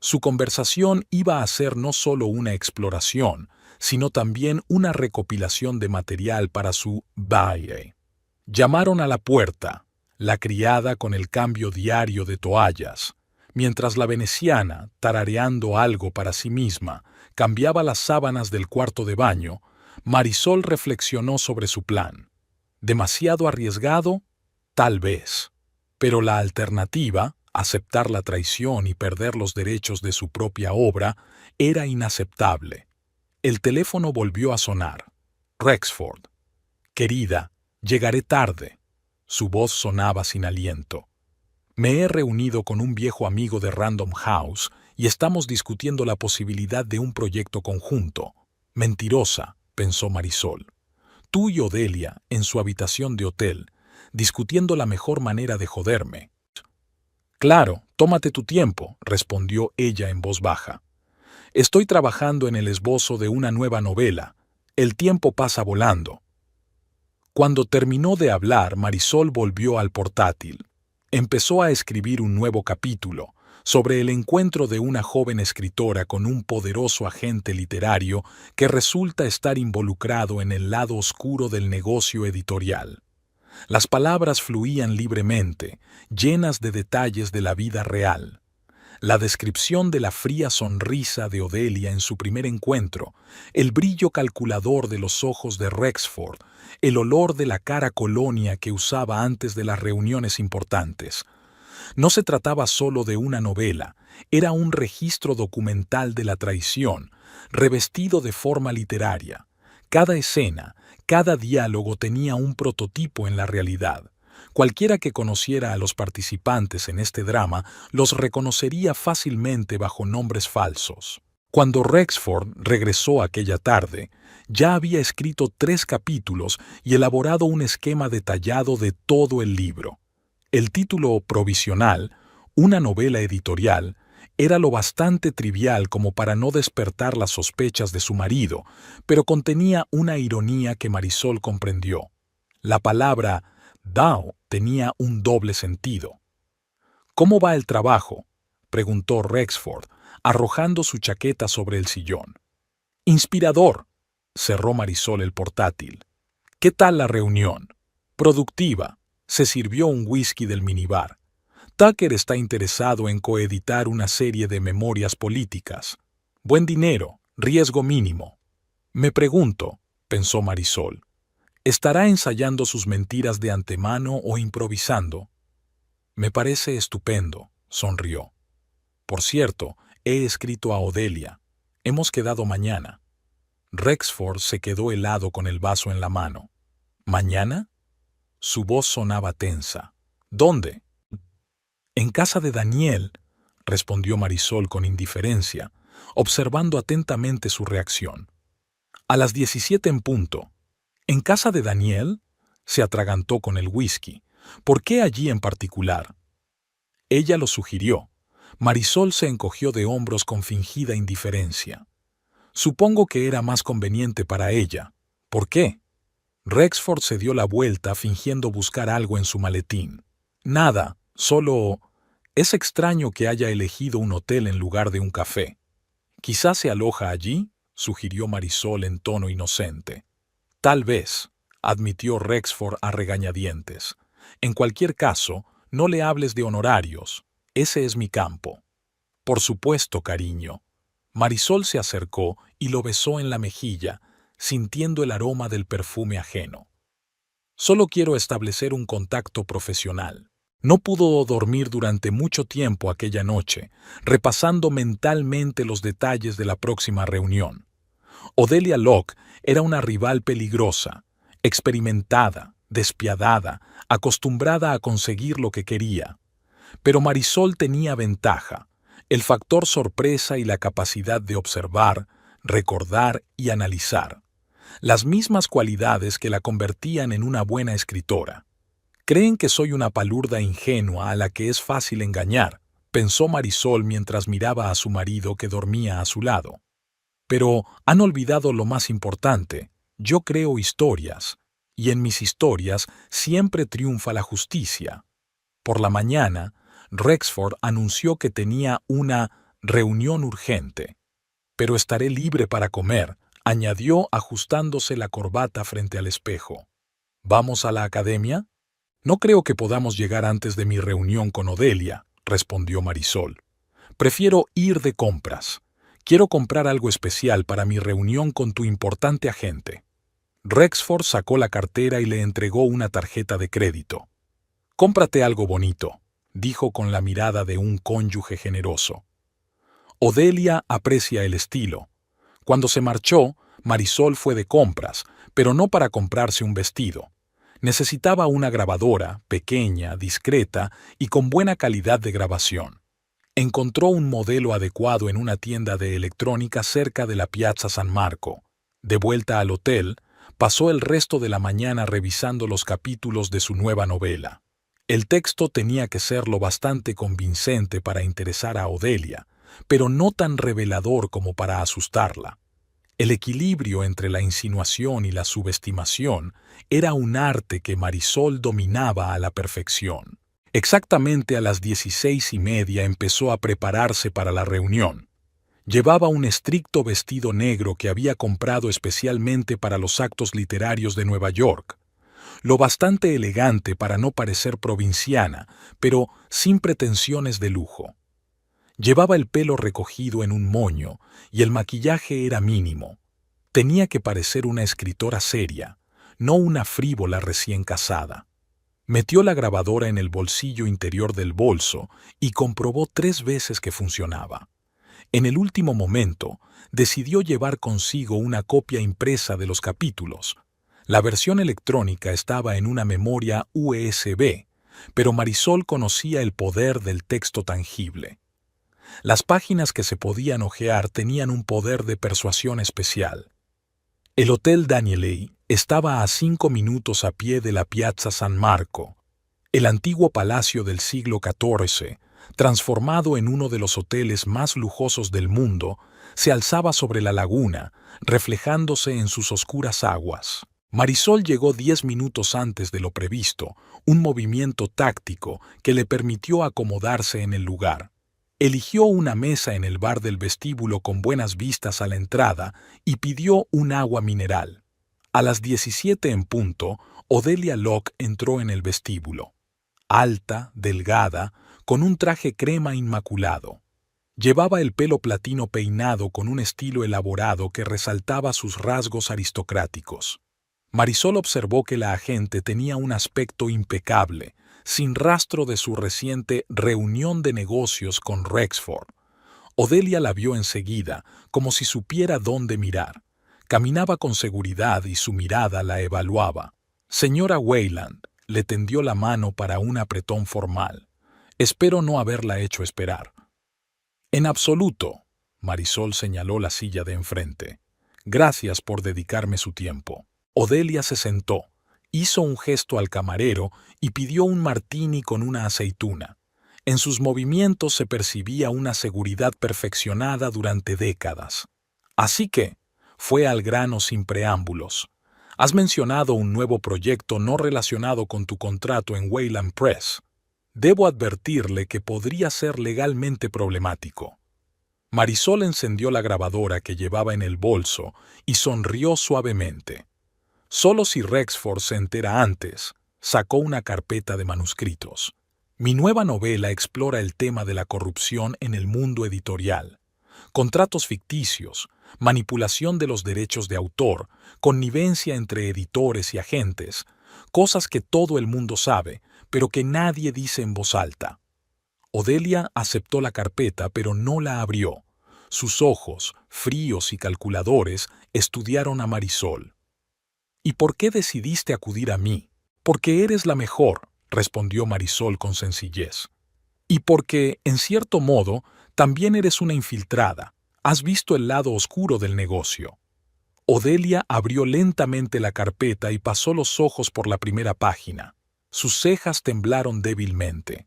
Su conversación iba a ser no solo una exploración, sino también una recopilación de material para su baile. Llamaron a la puerta, la criada con el cambio diario de toallas, mientras la veneciana, tarareando algo para sí misma, cambiaba las sábanas del cuarto de baño. Marisol reflexionó sobre su plan. ¿Demasiado arriesgado? Tal vez. Pero la alternativa, aceptar la traición y perder los derechos de su propia obra, era inaceptable. El teléfono volvió a sonar. Rexford. Querida, llegaré tarde. Su voz sonaba sin aliento. Me he reunido con un viejo amigo de Random House y estamos discutiendo la posibilidad de un proyecto conjunto. Mentirosa, pensó Marisol. Tú y Odelia, en su habitación de hotel, discutiendo la mejor manera de joderme. Claro, tómate tu tiempo, respondió ella en voz baja. Estoy trabajando en el esbozo de una nueva novela. El tiempo pasa volando. Cuando terminó de hablar, Marisol volvió al portátil. Empezó a escribir un nuevo capítulo sobre el encuentro de una joven escritora con un poderoso agente literario que resulta estar involucrado en el lado oscuro del negocio editorial. Las palabras fluían libremente, llenas de detalles de la vida real. La descripción de la fría sonrisa de Odelia en su primer encuentro, el brillo calculador de los ojos de Rexford, el olor de la cara colonia que usaba antes de las reuniones importantes. No se trataba solo de una novela, era un registro documental de la traición, revestido de forma literaria. Cada escena, cada diálogo tenía un prototipo en la realidad. Cualquiera que conociera a los participantes en este drama los reconocería fácilmente bajo nombres falsos. Cuando Rexford regresó aquella tarde, ya había escrito 3 capítulos y elaborado un esquema detallado de todo el libro. El título provisional, una novela editorial, Era lo bastante trivial como para no despertar las sospechas de su marido, pero contenía una ironía que Marisol comprendió. La palabra «Dao» tenía un doble sentido. «¿Cómo va el trabajo?», preguntó Rexford, arrojando su chaqueta sobre el sillón. «Inspirador», cerró Marisol el portátil. «¿Qué tal la reunión?». «Productiva». Se sirvió un whisky del minibar. Tucker está interesado en coeditar una serie de memorias políticas. Buen dinero, riesgo mínimo. Me pregunto, pensó Marisol, ¿estará ensayando sus mentiras de antemano o improvisando? Me parece estupendo, sonrió. Por cierto, he escrito a Odelia. Hemos quedado mañana. Rexford se quedó helado con el vaso en la mano. ¿Mañana? Su voz sonaba tensa. ¿Dónde? En casa de Daniel, respondió Marisol con indiferencia, observando atentamente su reacción. A las 17 en punto. ¿En casa de Daniel? Se atragantó con el whisky. ¿Por qué allí en particular? Ella lo sugirió. Marisol se encogió de hombros con fingida indiferencia. Supongo que era más conveniente para ella. ¿Por qué? Rexford se dio la vuelta fingiendo buscar algo en su maletín. Nada, solo... Es extraño que haya elegido un hotel en lugar de un café. ¿Quizás se aloja allí?, sugirió Marisol en tono inocente. Tal vez, admitió Rexford a regañadientes. En cualquier caso, no le hables de honorarios. Ese es mi campo. Por supuesto, cariño. Marisol se acercó y lo besó en la mejilla, sintiendo el aroma del perfume ajeno. Solo quiero establecer un contacto profesional. No pudo dormir durante mucho tiempo aquella noche, repasando mentalmente los detalles de la próxima reunión. Odelia Locke era una rival peligrosa, experimentada, despiadada, acostumbrada a conseguir lo que quería. Pero Marisol tenía ventaja, el factor sorpresa y la capacidad de observar, recordar y analizar. Las mismas cualidades que la convertían en una buena escritora. Creen que soy una palurda ingenua a la que es fácil engañar, pensó Marisol mientras miraba a su marido que dormía a su lado. Pero han olvidado lo más importante. Yo creo historias, y en mis historias siempre triunfa la justicia. Por la mañana, Rexford anunció que tenía una reunión urgente. Pero estaré libre para comer, añadió ajustándose la corbata frente al espejo. ¿Vamos a la academia? No creo que podamos llegar antes de mi reunión con Odelia, respondió Marisol. Prefiero ir de compras. Quiero comprar algo especial para mi reunión con tu importante agente. Rexford sacó la cartera y le entregó una tarjeta de crédito. Cómprate algo bonito, dijo con la mirada de un cónyuge generoso. Odelia aprecia el estilo. Cuando se marchó, Marisol fue de compras, pero no para comprarse un vestido. Necesitaba una grabadora, pequeña, discreta y con buena calidad de grabación. Encontró un modelo adecuado en una tienda de electrónica cerca de la Piazza San Marco. De vuelta al hotel, pasó el resto de la mañana revisando los capítulos de su nueva novela. El texto tenía que ser lo bastante convincente para interesar a Odelia, pero no tan revelador como para asustarla. El equilibrio entre la insinuación y la subestimación era un arte que Marisol dominaba a la perfección. Exactamente a las 16:30 empezó a prepararse para la reunión. Llevaba un estricto vestido negro que había comprado especialmente para los actos literarios de Nueva York. Lo bastante elegante para no parecer provinciana, pero sin pretensiones de lujo. Llevaba el pelo recogido en un moño y el maquillaje era mínimo. Tenía que parecer una escritora seria, no una frívola recién casada. Metió la grabadora en el bolsillo interior del bolso y comprobó 3 veces que funcionaba. En el último momento, decidió llevar consigo una copia impresa de los capítulos. La versión electrónica estaba en una memoria USB, pero Marisol conocía el poder del texto tangible. Las páginas que se podían hojear tenían un poder de persuasión especial. El Hotel Danieli estaba a 5 minutos a pie de la Piazza San Marco. El antiguo palacio del siglo XIV, transformado en uno de los hoteles más lujosos del mundo, se alzaba sobre la laguna, reflejándose en sus oscuras aguas. Marisol llegó 10 minutos antes de lo previsto, un movimiento táctico que le permitió acomodarse en el lugar. Eligió una mesa en el bar del vestíbulo con buenas vistas a la entrada y pidió un agua mineral. A las 17 en punto, Odelia Locke entró en el vestíbulo. Alta, delgada, con un traje crema inmaculado. Llevaba el pelo platino peinado con un estilo elaborado que resaltaba sus rasgos aristocráticos. Marisol observó que la agente tenía un aspecto impecable, sin rastro de su reciente reunión de negocios con Rexford. Odelia la vio enseguida, como si supiera dónde mirar. Caminaba con seguridad y su mirada la evaluaba. Señora Wayland, le tendió la mano para un apretón formal. Espero no haberla hecho esperar. En absoluto, Marisol señaló la silla de enfrente. Gracias por dedicarme su tiempo. Odelia se sentó, hizo un gesto al camarero y pidió un martini con una aceituna. En sus movimientos se percibía una seguridad perfeccionada durante décadas. Así que, fue al grano sin preámbulos. Has mencionado un nuevo proyecto no relacionado con tu contrato en Wayland Press. Debo advertirle que podría ser legalmente problemático. Marisol encendió la grabadora que llevaba en el bolso y sonrió suavemente. Solo si Rexford se entera antes, sacó una carpeta de manuscritos. Mi nueva novela explora el tema de la corrupción en el mundo editorial. Contratos ficticios, manipulación de los derechos de autor, connivencia entre editores y agentes, cosas que todo el mundo sabe, pero que nadie dice en voz alta. Odelia aceptó la carpeta, pero no la abrió. Sus ojos, fríos y calculadores, estudiaron a Marisol. ¿Y por qué decidiste acudir a mí? Porque eres la mejor, respondió Marisol con sencillez. Y porque, en cierto modo, también eres una infiltrada. Has visto el lado oscuro del negocio. Odelia abrió lentamente la carpeta y pasó los ojos por la primera página. Sus cejas temblaron débilmente.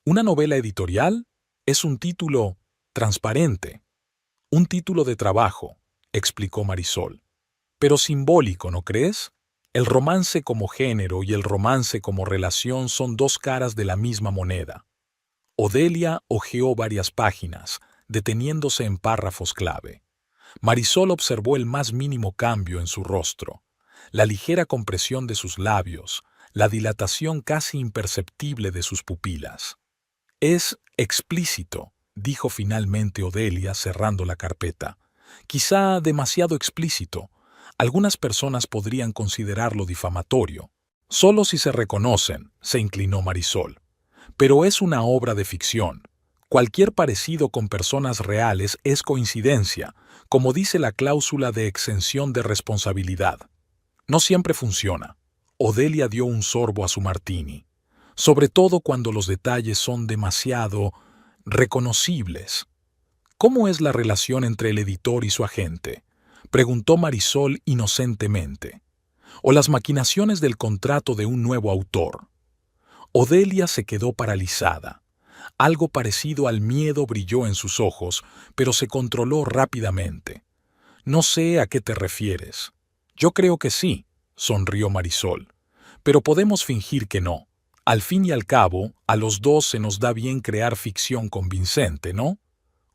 ¿Una novela editorial? Es un título transparente. Un título de trabajo, explicó Marisol. Pero simbólico, ¿no crees? El romance como género y el romance como relación son dos caras de la misma moneda. Odelia hojeó varias páginas, deteniéndose en párrafos clave. Marisol observó el más mínimo cambio en su rostro, la ligera compresión de sus labios, la dilatación casi imperceptible de sus pupilas. Es explícito, dijo finalmente Odelia cerrando la carpeta. Quizá demasiado explícito. Algunas personas podrían considerarlo difamatorio. Solo si se reconocen, se inclinó Marisol. Pero es una obra de ficción. Cualquier parecido con personas reales es coincidencia, como dice la cláusula de exención de responsabilidad. No siempre funciona. Odelia dio un sorbo a su martini, sobre todo cuando los detalles son demasiado reconocibles. ¿Cómo es la relación entre el editor y su agente?, preguntó Marisol inocentemente. ¿O las maquinaciones del contrato de un nuevo autor? Odelia se quedó paralizada. Algo parecido al miedo brilló en sus ojos, pero se controló rápidamente. No sé a qué te refieres. Yo creo que sí, sonrió Marisol. Pero podemos fingir que no. Al fin y al cabo, a los dos se nos da bien crear ficción convincente, ¿no?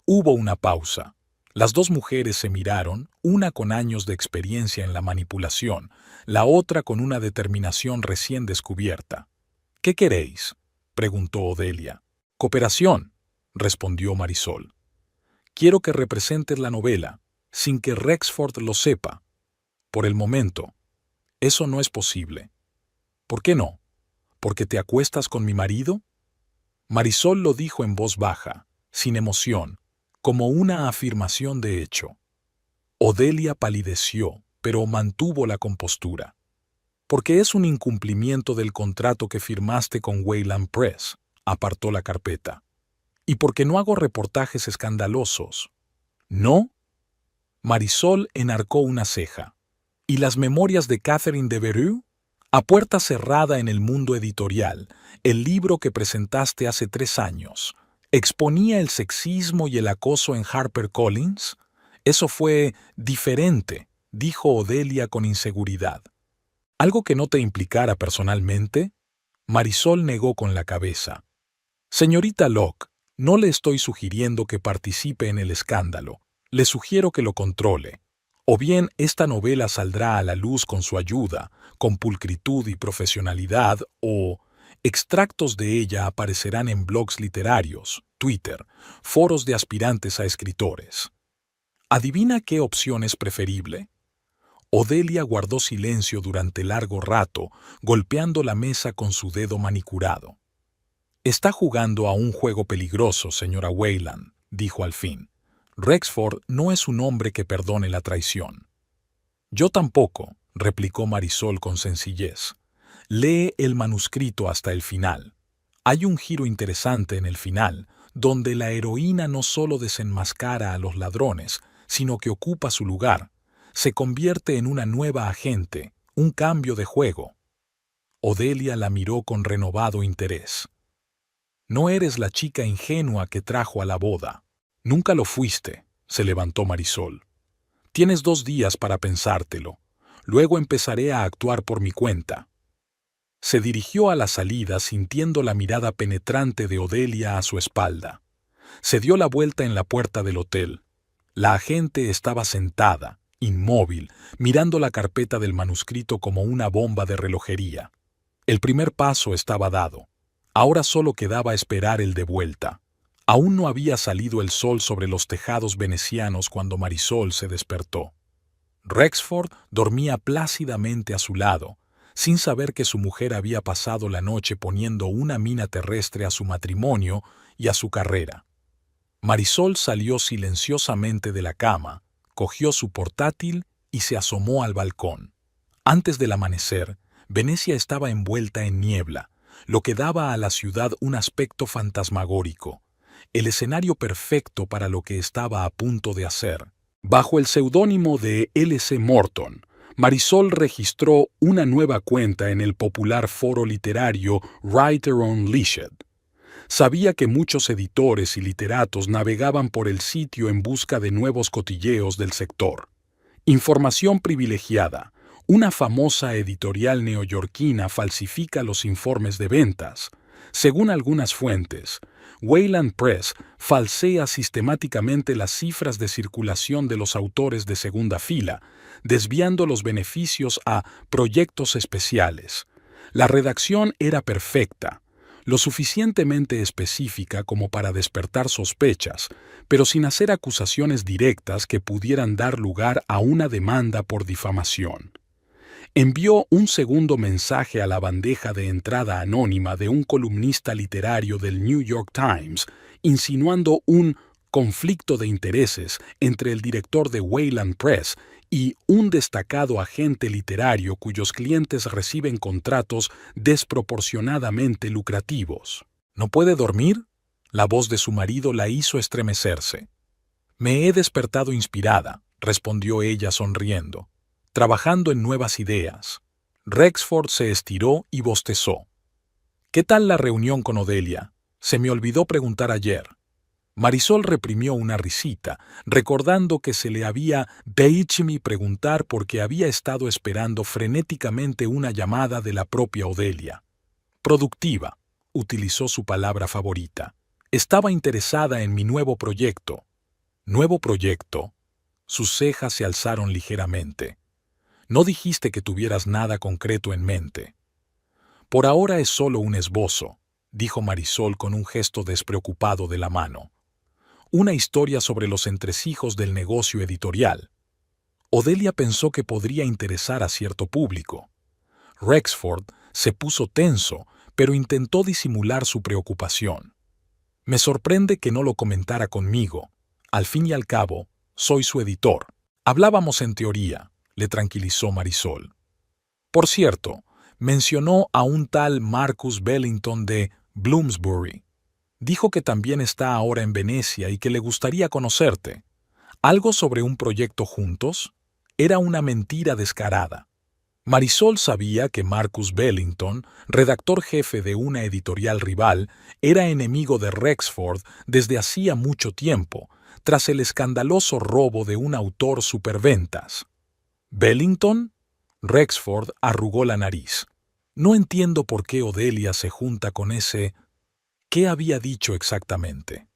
Hubo una pausa. Las dos mujeres se miraron, una con años de experiencia en la manipulación, la otra con una determinación recién descubierta. ¿Qué queréis?, preguntó Odelia. Cooperación, respondió Marisol. Quiero que representes la novela, sin que Rexford lo sepa. Por el momento, eso no es posible. ¿Por qué no? ¿Porque te acuestas con mi marido? Marisol lo dijo en voz baja, sin emoción, como una afirmación de hecho. Odelia palideció, pero mantuvo la compostura. Porque es un incumplimiento del contrato que firmaste con Wayland Press, apartó la carpeta. Y porque no hago reportajes escandalosos. ¿No? Marisol enarcó una ceja. ¿Y las memorias de Catherine de Vereux? A puerta cerrada en el mundo editorial, el libro que presentaste hace 3 años, ¿exponía el sexismo y el acoso en HarperCollins? Eso fue diferente, dijo Odelia con inseguridad. ¿Algo que no te implicara personalmente? Marisol negó con la cabeza. Señorita Locke, no le estoy sugiriendo que participe en el escándalo. Le sugiero que lo controle. O bien esta novela saldrá a la luz con su ayuda, con pulcritud y profesionalidad, o extractos de ella aparecerán en blogs literarios, Twitter, foros de aspirantes a escritores. ¿Adivina qué opción es preferible? Odelia guardó silencio durante largo rato, golpeando la mesa con su dedo manicurado. Está jugando a un juego peligroso, señora Wayland, dijo al fin. Rexford no es un hombre que perdone la traición. Yo tampoco, replicó Marisol con sencillez. Lee el manuscrito hasta el final. Hay un giro interesante en el final, donde la heroína no solo desenmascara a los ladrones, sino que ocupa su lugar. Se convierte en una nueva agente, un cambio de juego. Odelia la miró con renovado interés. No eres la chica ingenua que trajo a la boda. Nunca lo fuiste, se levantó Marisol. Tienes 2 días para pensártelo. Luego empezaré a actuar por mi cuenta. Se dirigió a la salida sintiendo la mirada penetrante de Odelia a su espalda. Se dio la vuelta en la puerta del hotel. La agente estaba sentada, inmóvil, mirando la carpeta del manuscrito como una bomba de relojería. El primer paso estaba dado. Ahora solo quedaba esperar el de vuelta. Aún no había salido el sol sobre los tejados venecianos cuando Marisol se despertó. Rexford dormía plácidamente a su lado, sin saber que su mujer había pasado la noche poniendo una mina terrestre a su matrimonio y a su carrera. Marisol salió silenciosamente de la cama, cogió su portátil y se asomó al balcón. Antes del amanecer, Venecia estaba envuelta en niebla, lo que daba a la ciudad un aspecto fantasmagórico, el escenario perfecto para lo que estaba a punto de hacer. Bajo el seudónimo de L.C. Morton, Marisol registró una nueva cuenta en el popular foro literario Writer Unleashed. Sabía que muchos editores y literatos navegaban por el sitio en busca de nuevos cotilleos del sector. Información privilegiada. Una famosa editorial neoyorquina falsifica los informes de ventas. Según algunas fuentes, Wayland Press falsea sistemáticamente las cifras de circulación de los autores de segunda fila, desviando los beneficios a proyectos especiales. La redacción era perfecta, lo suficientemente específica como para despertar sospechas, pero sin hacer acusaciones directas que pudieran dar lugar a una demanda por difamación. Envió un segundo mensaje a la bandeja de entrada anónima de un columnista literario del New York Times, insinuando un conflicto de intereses entre el director de Wayland Press y un destacado agente literario cuyos clientes reciben contratos desproporcionadamente lucrativos. ¿No puede dormir? La voz de su marido la hizo estremecerse. Me he despertado inspirada, respondió ella sonriendo, trabajando en nuevas ideas. Rexford se estiró y bostezó. ¿Qué tal la reunión con Odelia? Se me olvidó preguntar ayer. Marisol reprimió una risita, recordando que se le había hecho preguntar porque había estado esperando frenéticamente una llamada de la propia Odelia. Productiva, utilizó su palabra favorita. Estaba interesada en mi nuevo proyecto. ¿Nuevo proyecto? Sus cejas se alzaron ligeramente. No dijiste que tuvieras nada concreto en mente. Por ahora es solo un esbozo, dijo Marisol con un gesto despreocupado de la mano. Una historia sobre los entresijos del negocio editorial. Odelia pensó que podría interesar a cierto público. Rexford se puso tenso, pero intentó disimular su preocupación. Me sorprende que no lo comentara conmigo. Al fin y al cabo, soy su editor. Hablábamos en teoría, le tranquilizó Marisol. Por cierto, mencionó a un tal Marcus Bellington de Bloomsbury. Dijo que también está ahora en Venecia y que le gustaría conocerte. ¿Algo sobre un proyecto juntos? Era una mentira descarada. Marisol sabía que Marcus Bellington, redactor jefe de una editorial rival, era enemigo de Rexford desde hacía mucho tiempo, tras el escandaloso robo de un autor superventas. ¿Bellington? Rexford arrugó la nariz. No entiendo por qué Odelia se junta con ese... ¿Qué había dicho exactamente?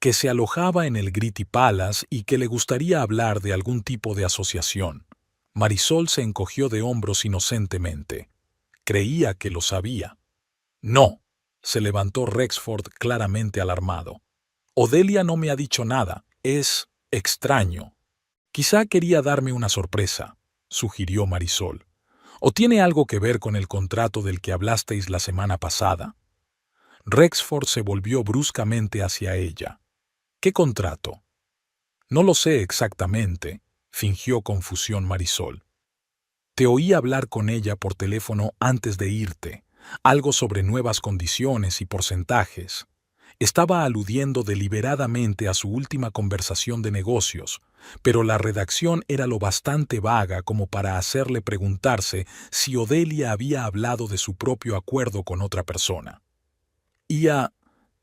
Que se alojaba en el Gritty Palace y que le gustaría hablar de algún tipo de asociación. Marisol se encogió de hombros inocentemente. Creía que lo sabía. No, se levantó Rexford claramente alarmado. Odelia no me ha dicho nada. Es extraño. Quizá quería darme una sorpresa, sugirió Marisol. ¿O tiene algo que ver con el contrato del que hablasteis la semana pasada? Rexford se volvió bruscamente hacia ella. ¿Qué contrato? No lo sé exactamente, fingió confusión Marisol. Te oí hablar con ella por teléfono antes de irte, algo sobre nuevas condiciones y porcentajes. Estaba aludiendo deliberadamente a su última conversación de negocios, pero la redacción era lo bastante vaga como para hacerle preguntarse si Odelia había hablado de su propio acuerdo con otra persona.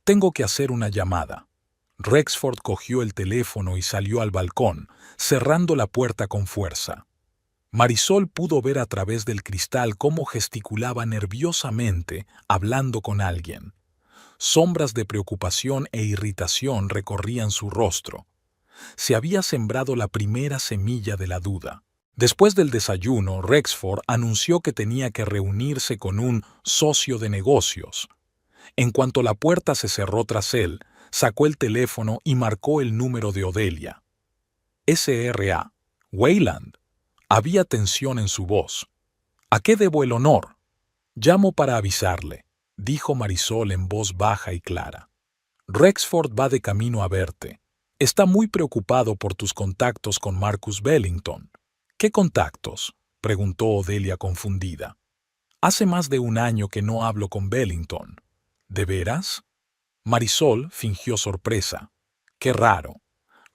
Tengo que hacer una llamada. Rexford cogió el teléfono y salió al balcón, cerrando la puerta con fuerza. Marisol pudo ver a través del cristal cómo gesticulaba nerviosamente, hablando con alguien. Sombras de preocupación e irritación recorrían su rostro. Se había sembrado la primera semilla de la duda. Después del desayuno, Rexford anunció que tenía que reunirse con un socio de negocios. En cuanto la puerta se cerró tras él, sacó el teléfono y marcó el número de Odelia. S.R.A. Wayland. Había tensión en su voz. ¿A qué debo el honor? Llamo para avisarle, dijo Marisol en voz baja y clara. Rexford va de camino a verte. Está muy preocupado por tus contactos con Marcus Bellington. ¿Qué contactos? Preguntó Odelia confundida. Hace más de un año que no hablo con Bellington. ¿De veras? Marisol fingió sorpresa. Qué raro.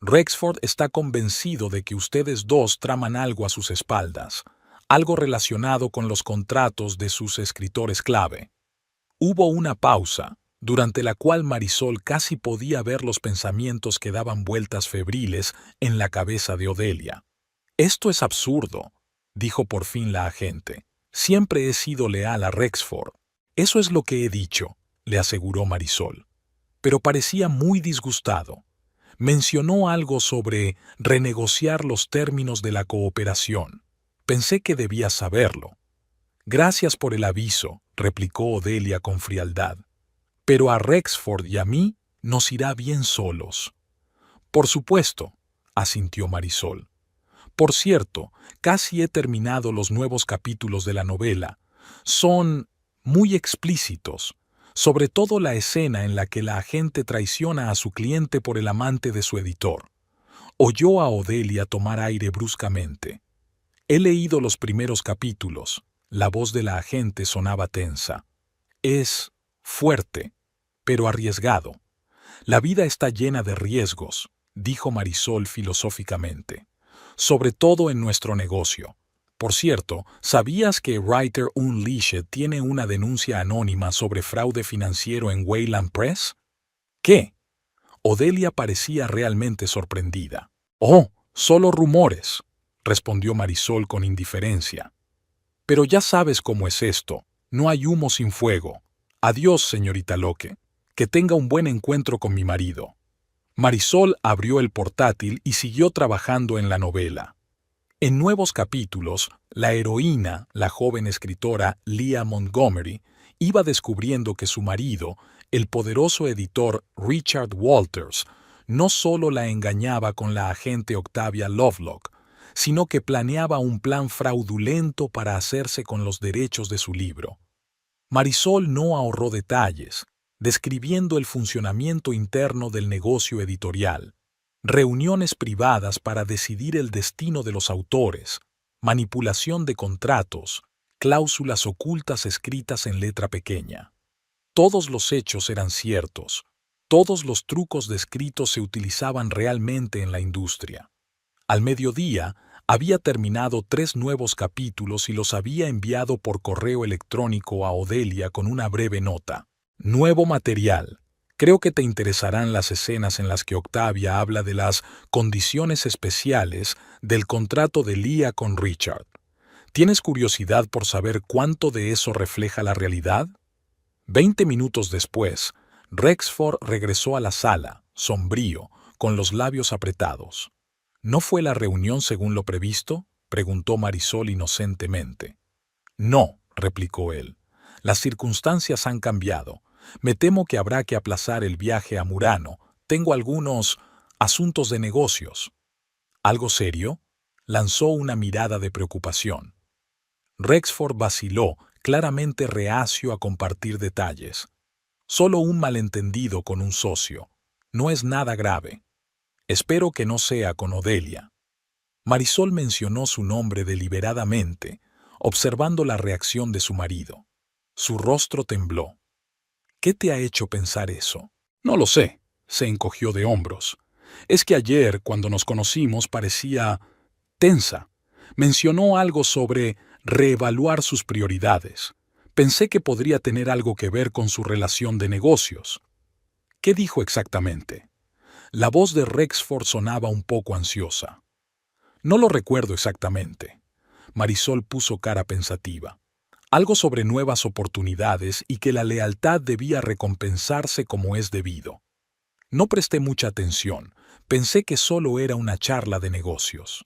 Rexford está convencido de que ustedes dos traman algo a sus espaldas, algo relacionado con los contratos de sus escritores clave. Hubo una pausa, durante la cual Marisol casi podía ver los pensamientos que daban vueltas febriles en la cabeza de Odelia. Esto es absurdo, dijo por fin la agente. Siempre he sido leal a Rexford. Eso es lo que he dicho, le aseguró Marisol. Pero parecía muy disgustado. Mencionó algo sobre renegociar los términos de la cooperación. Pensé que debías saberlo. Gracias por el aviso, replicó Odelia con frialdad. Pero a Rexford y a mí nos irá bien solos. Por supuesto, asintió Marisol. Por cierto, casi he terminado los nuevos capítulos de la novela. Son muy explícitos, sobre todo la escena en la que la agente traiciona a su cliente por el amante de su editor. Oyó a Odelia tomar aire bruscamente. He leído los primeros capítulos. La voz de la agente sonaba tensa. Es fuerte, pero arriesgado. La vida está llena de riesgos, dijo Marisol filosóficamente, sobre todo en nuestro negocio. Por cierto, ¿sabías que Writer Unleashed tiene una denuncia anónima sobre fraude financiero en Wayland Press? ¿Qué? Odelia parecía realmente sorprendida. Oh, solo rumores, respondió Marisol con indiferencia. Pero ya sabes cómo es esto. No hay humo sin fuego. Adiós, señorita Locke. Que tenga un buen encuentro con mi marido. Marisol abrió el portátil y siguió trabajando en la novela. En nuevos capítulos, la heroína, la joven escritora Leah Montgomery, iba descubriendo que su marido, el poderoso editor Richard Walters, no solo la engañaba con la agente Octavia Lovelock, sino que planeaba un plan fraudulento para hacerse con los derechos de su libro. Marisol no ahorró detalles, describiendo el funcionamiento interno del negocio editorial, reuniones privadas para decidir el destino de los autores, manipulación de contratos, cláusulas ocultas escritas en letra pequeña. Todos los hechos eran ciertos, todos los trucos descritos se utilizaban realmente en la industria. Al mediodía, Había terminado 3 nuevos capítulos y los había enviado por correo electrónico a Odelia con una breve nota. Nuevo material. Creo que te interesarán las escenas en las que Octavia habla de las condiciones especiales del contrato de Leah con Richard. ¿Tienes curiosidad por saber cuánto de eso refleja la realidad? 20 minutos después, Rexford regresó a la sala, sombrío, con los labios apretados. ¿No fue la reunión según lo previsto?, preguntó Marisol inocentemente. No, replicó él. Las circunstancias han cambiado. Me temo que habrá que aplazar el viaje a Murano. Tengo algunos asuntos de negocios. ¿Algo serio? Lanzó una mirada de preocupación. Rexford vaciló, claramente reacio a compartir detalles. Solo un malentendido con un socio. No es nada grave. Espero que no sea con Odelia. Marisol mencionó su nombre deliberadamente, observando la reacción de su marido. Su rostro tembló. ¿Qué te ha hecho pensar eso? No lo sé, se encogió de hombros. Es que ayer, cuando nos conocimos, parecía tensa. Mencionó algo sobre reevaluar sus prioridades. Pensé que podría tener algo que ver con su relación de negocios. ¿Qué dijo exactamente? La voz de Rexford sonaba un poco ansiosa. No lo recuerdo exactamente. Marisol puso cara pensativa. Algo sobre nuevas oportunidades y que la lealtad debía recompensarse como es debido. No presté mucha atención. Pensé que solo era una charla de negocios.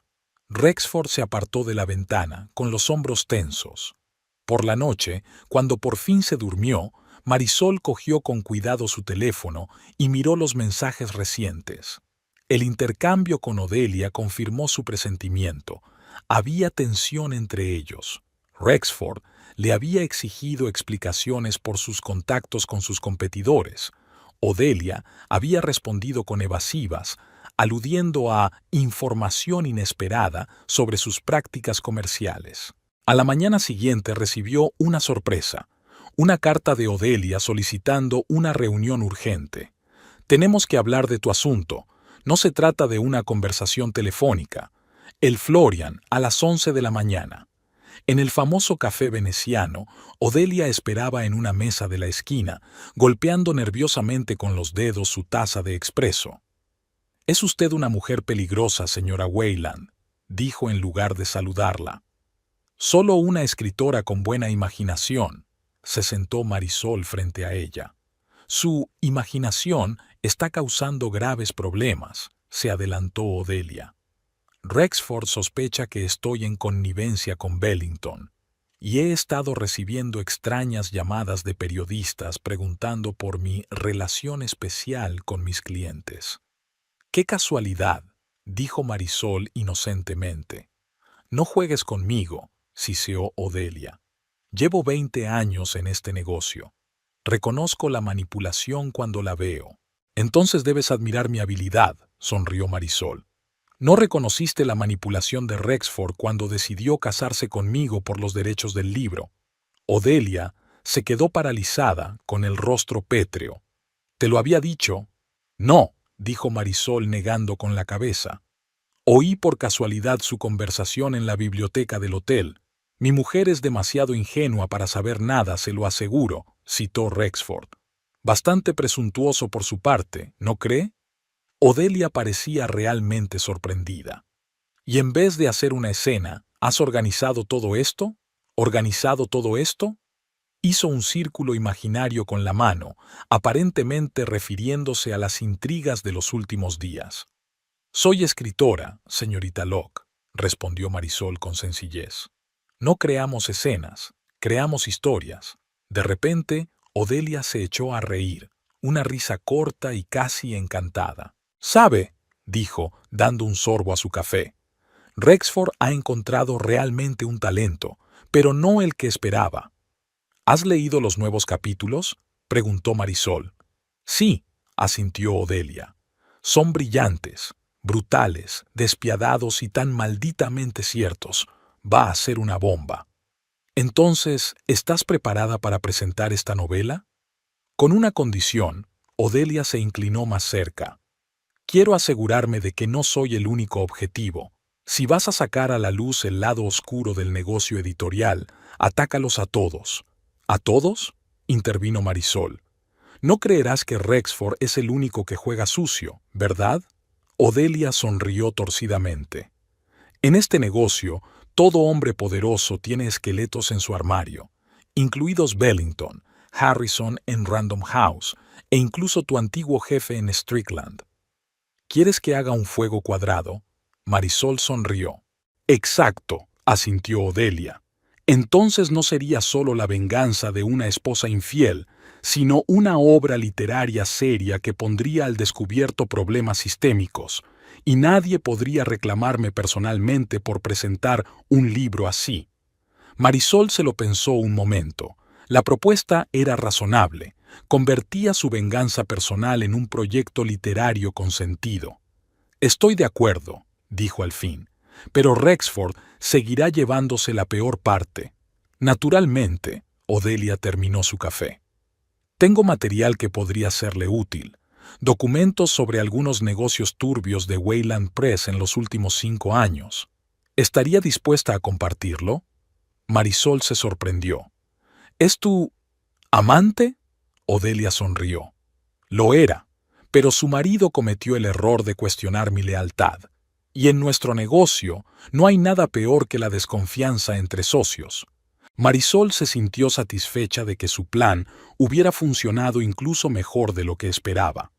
Rexford se apartó de la ventana, con los hombros tensos. Por la noche, cuando por fin se durmió, Marisol cogió con cuidado su teléfono y miró los mensajes recientes. El intercambio con Odelia confirmó su presentimiento. Había tensión entre ellos. Rexford le había exigido explicaciones por sus contactos con sus competidores. Odelia había respondido con evasivas, aludiendo a información inesperada sobre sus prácticas comerciales. A la mañana siguiente recibió una sorpresa. Una carta de Odelia solicitando una reunión urgente. Tenemos que hablar de tu asunto. No se trata de una conversación telefónica. El Florian, a las 11 de la mañana. En el famoso café veneciano, Odelia esperaba en una mesa de la esquina, golpeando nerviosamente con los dedos su taza de expreso. «Es usted una mujer peligrosa, señora Wayland», dijo en lugar de saludarla. «Solo una escritora con buena imaginación», se sentó Marisol frente a ella. «Su imaginación está causando graves problemas», se adelantó Odelia. «Rexford sospecha que estoy en connivencia con Bellington, y he estado recibiendo extrañas llamadas de periodistas preguntando por mi relación especial con mis clientes». «¡Qué casualidad!», dijo Marisol inocentemente. «No juegues conmigo», siseó Odelia. «Llevo 20 años en este negocio. Reconozco la manipulación cuando la veo». «Entonces debes admirar mi habilidad», sonrió Marisol. «¿No reconociste la manipulación de Rexford cuando decidió casarse conmigo por los derechos del libro?» Odelia se quedó paralizada, con el rostro pétreo. «¿Te lo había dicho?» «No», dijo Marisol negando con la cabeza. «Oí por casualidad su conversación en la biblioteca del hotel. Mi mujer es demasiado ingenua para saber nada, se lo aseguro», citó Rexford. «Bastante presuntuoso por su parte, ¿no cree?» Odelia parecía realmente sorprendida. «¿Y en vez de hacer una escena, has organizado todo esto? ¿Organizado todo esto?» Hizo un círculo imaginario con la mano, aparentemente refiriéndose a las intrigas de los últimos días. «Soy escritora, señorita Locke», respondió Marisol con sencillez. «No creamos escenas, creamos historias». De repente, Odelia se echó a reír, una risa corta y casi encantada. «¿Sabe?», dijo, dando un sorbo a su café. «Rexford ha encontrado realmente un talento, pero no el que esperaba». «¿Has leído los nuevos capítulos?», preguntó Marisol. «Sí», asintió Odelia. «Son brillantes, brutales, despiadados y tan malditamente ciertos. Va a ser una bomba». «Entonces, ¿estás preparada para presentar esta novela?» Con una condición, Odelia se inclinó más cerca. «Quiero asegurarme de que no soy el único objetivo», Si vas a sacar a la luz el lado oscuro del negocio editorial, atácalos a todos. ¿A todos?, intervino Marisol. No creerás que Rexford es el único que juega sucio, ¿verdad? Odelia sonrió torcidamente. En este negocio, todo hombre poderoso tiene esqueletos en su armario, incluidos Bellington, Harrison en Random House e incluso tu antiguo jefe en Strickland. ¿Quieres que haga un fuego cuadrado? Marisol sonrió. Exacto, asintió Odelia. Entonces no sería solo la venganza de una esposa infiel, sino una obra literaria seria que pondría al descubierto problemas sistémicos, y nadie podría reclamarme personalmente por presentar un libro así. Marisol se lo pensó un momento. La propuesta era razonable. Convertía su venganza personal en un proyecto literario con sentido. Estoy de acuerdo, dijo al fin, pero Rexford seguirá llevándose la peor parte. Naturalmente, Odelia terminó su café. Tengo material que podría serle útil. Documentos sobre algunos negocios turbios de Wayland Press en los últimos 5 años. ¿Estaría dispuesta a compartirlo? Marisol se sorprendió. ¿Es tu amante? Odelia sonrió. Lo era, pero su marido cometió el error de cuestionar mi lealtad. Y en nuestro negocio no hay nada peor que la desconfianza entre socios. Marisol se sintió satisfecha de que su plan hubiera funcionado incluso mejor de lo que esperaba.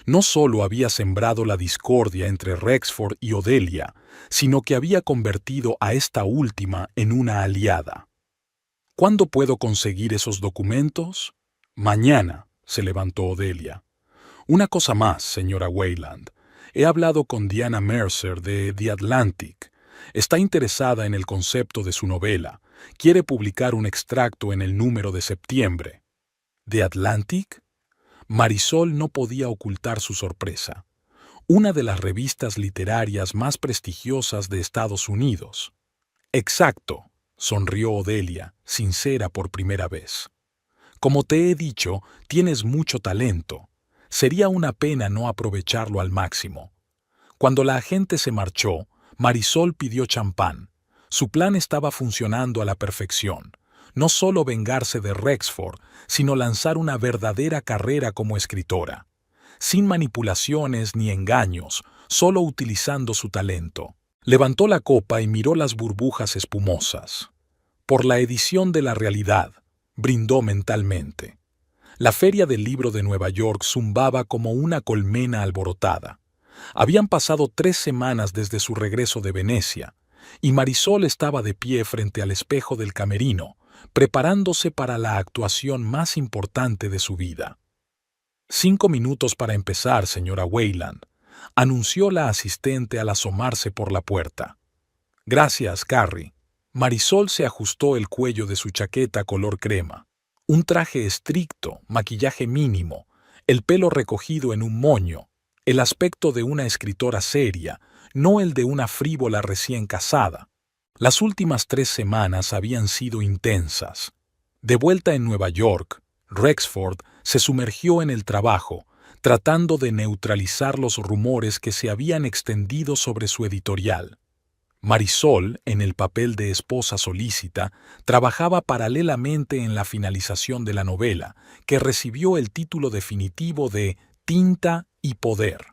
No solo había sembrado la discordia entre Rexford y Odelia, sino que había convertido a esta última en una aliada. ¿Cuándo puedo conseguir esos documentos? Mañana, se levantó Odelia. Una cosa más, señora Wayland. He hablado con Diana Mercer de The Atlantic. Está interesada en el concepto de su novela. Quiere publicar un extracto en el número de septiembre. ¿The Atlantic? Marisol no podía ocultar su sorpresa. Una de las revistas literarias más prestigiosas de Estados Unidos. Exacto, sonrió Odelia, sincera por primera vez. Como te he dicho, tienes mucho talento. Sería una pena no aprovecharlo al máximo. Cuando la agente se marchó, Marisol pidió champán. Su plan estaba funcionando a la perfección. No solo vengarse de Rexford, sino lanzar una verdadera carrera como escritora. Sin manipulaciones ni engaños, solo utilizando su talento. Levantó la copa y miró las burbujas espumosas. Por la edición de La Realidad, brindó mentalmente. La Feria del Libro de Nueva York zumbaba como una colmena alborotada. Habían pasado 3 semanas desde su regreso de Venecia, y Marisol estaba de pie frente al espejo del camerino, preparándose para la actuación más importante de su vida. 5 minutos para empezar, señora Wayland, anunció la asistente al asomarse por la puerta. Gracias, Carrie. Marisol se ajustó el cuello de su chaqueta color crema. Un traje estricto, maquillaje mínimo, el pelo recogido en un moño, el aspecto de una escritora seria, no el de una frívola recién casada. Las últimas 3 semanas habían sido intensas. De vuelta en Nueva York, Rexford se sumergió en el trabajo, tratando de neutralizar los rumores que se habían extendido sobre su editorial. Marisol, en el papel de esposa solícita, trabajaba paralelamente en la finalización de la novela, que recibió el título definitivo de Tinta y Poder.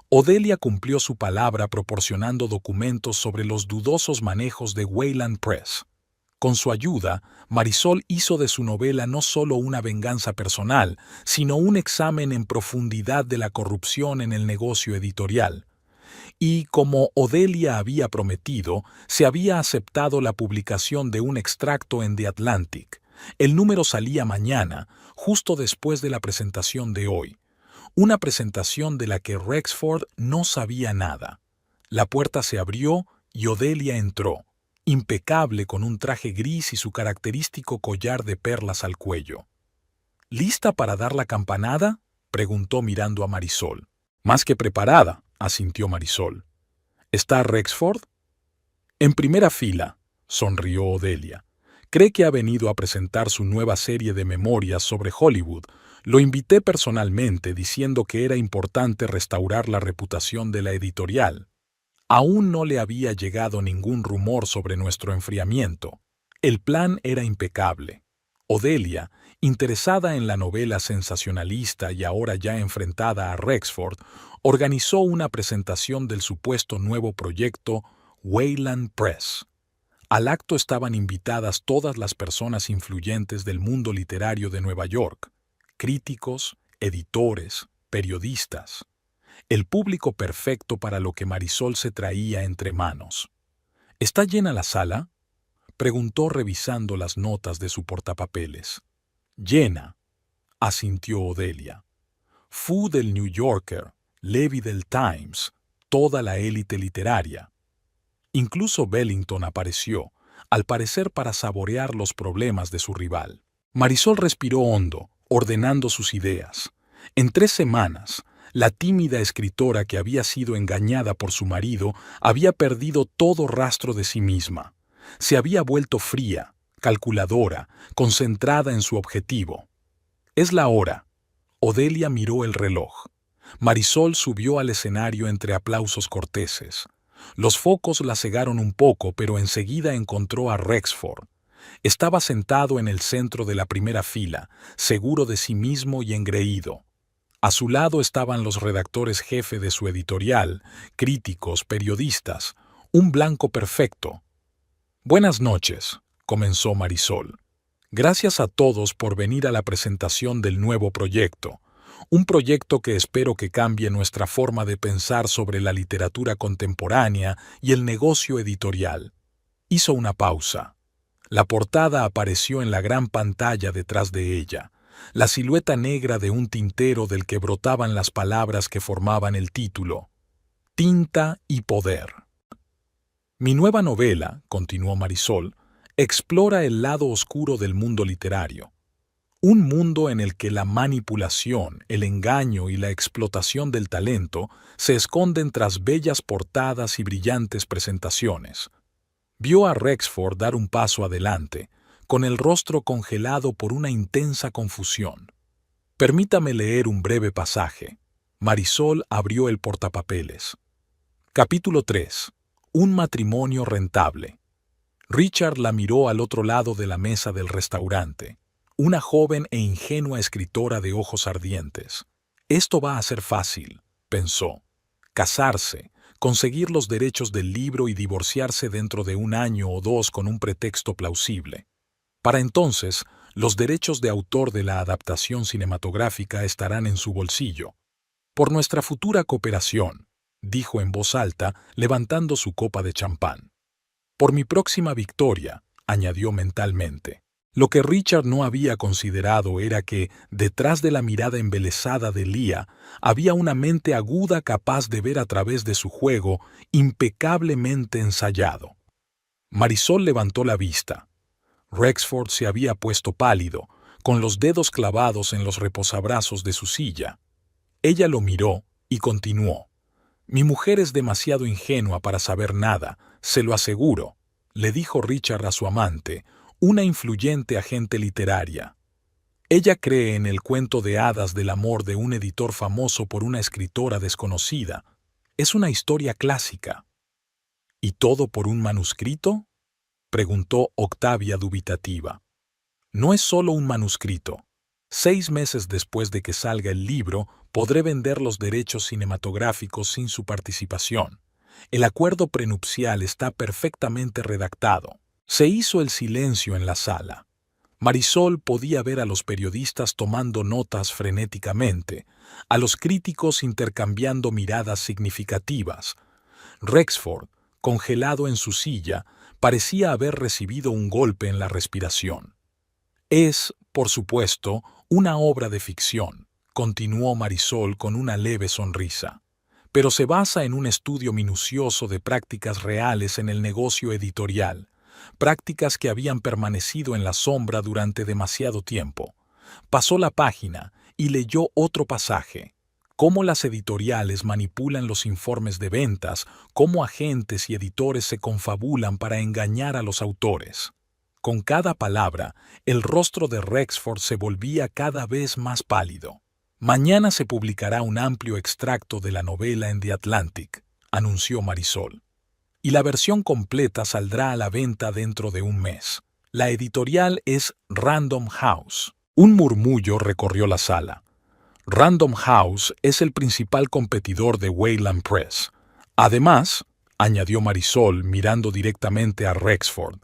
Odelia cumplió su palabra proporcionando documentos sobre los dudosos manejos de Wayland Press. Con su ayuda, Marisol hizo de su novela no solo una venganza personal, sino un examen en profundidad de la corrupción en el negocio editorial. Y, como Odelia había prometido, se había aceptado la publicación de un extracto en The Atlantic. El número salía mañana, justo después de la presentación de hoy. Una presentación de la que Rexford no sabía nada. La puerta se abrió y Odelia entró, impecable con un traje gris y su característico collar de perlas al cuello. ¿Lista para dar la campanada?, preguntó mirando a Marisol. Más que preparada, asintió Marisol. ¿Está Rexford? En primera fila, sonrió Odelia. Cree que ha venido a presentar su nueva serie de memorias sobre Hollywood. Lo invité personalmente diciendo que era importante restaurar la reputación de la editorial. Aún no le había llegado ningún rumor sobre nuestro enfriamiento. El plan era impecable. Odelia, interesada en la novela sensacionalista y ahora ya enfrentada a Rexford, organizó una presentación del supuesto nuevo proyecto Wayland Press. Al acto estaban invitadas todas las personas influyentes del mundo literario de Nueva York, críticos, editores, periodistas. El público perfecto para lo que Marisol se traía entre manos. ¿Está llena la sala?, preguntó revisando las notas de su portapapeles. Llena, asintió Odelia. Fu del New Yorker, Levy del Times, toda la élite literaria. Incluso Bellington apareció, al parecer para saborear los problemas de su rival. Marisol respiró hondo, ordenando sus ideas. En 3 semanas, la tímida escritora que había sido engañada por su marido había perdido todo rastro de sí misma. Se había vuelto fría, calculadora, concentrada en su objetivo. Es la hora. Odelia miró el reloj. Marisol subió al escenario entre aplausos corteses. Los focos la cegaron un poco, pero enseguida encontró a Rexford. Estaba sentado en el centro de la primera fila, seguro de sí mismo y engreído. A su lado estaban los redactores jefe de su editorial, críticos, periodistas, un blanco perfecto. Buenas noches, comenzó Marisol. Gracias a todos por venir a la presentación del nuevo proyecto. Un proyecto que espero que cambie nuestra forma de pensar sobre la literatura contemporánea y el negocio editorial. Hizo una pausa. La portada apareció en la gran pantalla detrás de ella, la silueta negra de un tintero del que brotaban las palabras que formaban el título. Tinta y poder. Mi nueva novela, continuó Marisol, explora el lado oscuro del mundo literario. Un mundo en el que la manipulación, el engaño y la explotación del talento se esconden tras bellas portadas y brillantes presentaciones. Vio a Rexford dar un paso adelante, con el rostro congelado por una intensa confusión. Permítame leer un breve pasaje. Marisol abrió el portapapeles. Capítulo 3. Un matrimonio rentable. Richard la miró al otro lado de la mesa del restaurante. Una joven e ingenua escritora de ojos ardientes. Esto va a ser fácil, pensó. Casarse, conseguir los derechos del libro y divorciarse dentro de 1 año o 2 con un pretexto plausible. Para entonces, los derechos de autor de la adaptación cinematográfica estarán en su bolsillo. Por nuestra futura cooperación, dijo en voz alta, levantando su copa de champán. Por mi próxima victoria, añadió mentalmente. Lo que Richard no había considerado era que, detrás de la mirada embelesada de Leah, había una mente aguda capaz de ver a través de su juego impecablemente ensayado. Marisol levantó la vista. Rexford se había puesto pálido, con los dedos clavados en los reposabrazos de su silla. Ella lo miró y continuó. Mi mujer es demasiado ingenua para saber nada, se lo aseguro, le dijo Richard a su amante, una influyente agente literaria. Ella cree en el cuento de hadas del amor de un editor famoso por una escritora desconocida. Es una historia clásica. ¿Y todo por un manuscrito?, preguntó Octavia dubitativa. No es solo un manuscrito. 6 meses después de que salga el libro, podré vender los derechos cinematográficos sin su participación. El acuerdo prenupcial está perfectamente redactado. Se hizo el silencio en la sala. Marisol podía ver a los periodistas tomando notas frenéticamente, a los críticos intercambiando miradas significativas. Rexford, congelado en su silla, parecía haber recibido un golpe en la respiración. Es, por supuesto, una obra de ficción, continuó Marisol con una leve sonrisa, pero se basa en un estudio minucioso de prácticas reales en el negocio editorial, prácticas que habían permanecido en la sombra durante demasiado tiempo. Pasó la página y leyó otro pasaje. Cómo las editoriales manipulan los informes de ventas, cómo agentes y editores se confabulan para engañar a los autores. Con cada palabra, el rostro de Rexford se volvía cada vez más pálido. Mañana se publicará un amplio extracto de la novela en The Atlantic, anunció Marisol. Y la versión completa saldrá a la venta dentro de un mes. La editorial es Random House. Un murmullo recorrió la sala. Random House es el principal competidor de Wayland Press. Además, añadió Marisol mirando directamente a Rexford,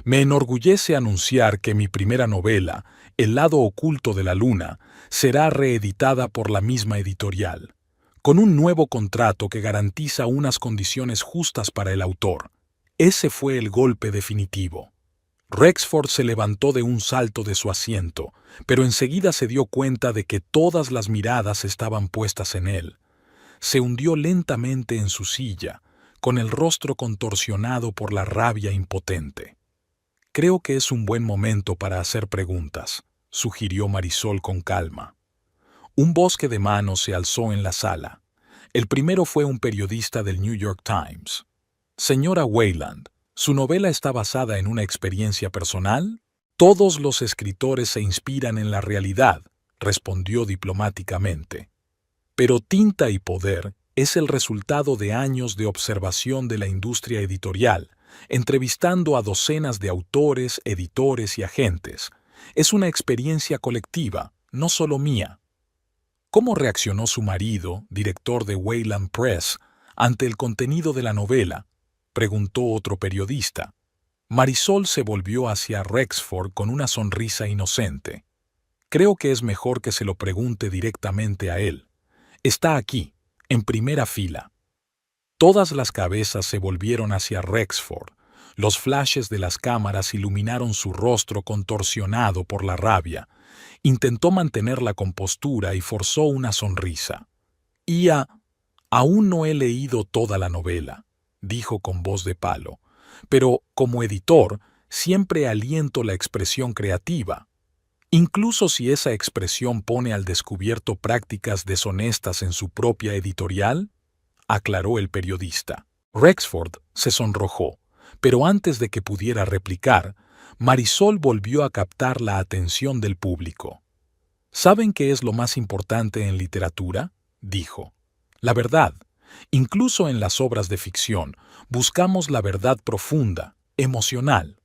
me enorgullece anunciar que mi primera novela, El lado oculto de la luna, será reeditada por la misma editorial, con un nuevo contrato que garantiza unas condiciones justas para el autor. Ese fue el golpe definitivo. Rexford se levantó de un salto de su asiento, pero enseguida se dio cuenta de que todas las miradas estaban puestas en él. Se hundió lentamente en su silla, con el rostro contorsionado por la rabia impotente. Creo que es un buen momento para hacer preguntas, sugirió Marisol con calma. Un bosque de manos se alzó en la sala. El primero fue un periodista del New York Times. Señora Wayland, ¿su novela está basada en una experiencia personal? Todos los escritores se inspiran en la realidad, respondió diplomáticamente. Pero Tinta y Poder es el resultado de años de observación de la industria editorial, entrevistando a docenas de autores, editores y agentes. Es una experiencia colectiva, no solo mía. ¿Cómo reaccionó su marido, director de Wayland Press, ante el contenido de la novela?, preguntó otro periodista. Marisol se volvió hacia Rexford con una sonrisa inocente. Creo que es mejor que se lo pregunte directamente a él. Está aquí, en primera fila. Todas las cabezas se volvieron hacia Rexford. Los flashes de las cámaras iluminaron su rostro contorsionado por la rabia. Intentó mantener la compostura y forzó una sonrisa. Aún no he leído toda la novela, dijo con voz de palo, pero como editor siempre aliento la expresión creativa. Incluso si esa expresión pone al descubierto prácticas deshonestas en su propia editorial, aclaró el periodista. Rexford se sonrojó, pero antes de que pudiera replicar, Marisol volvió a captar la atención del público. ¿Saben qué es lo más importante en literatura?, dijo. La verdad. Incluso en las obras de ficción, buscamos la verdad profunda, emocional.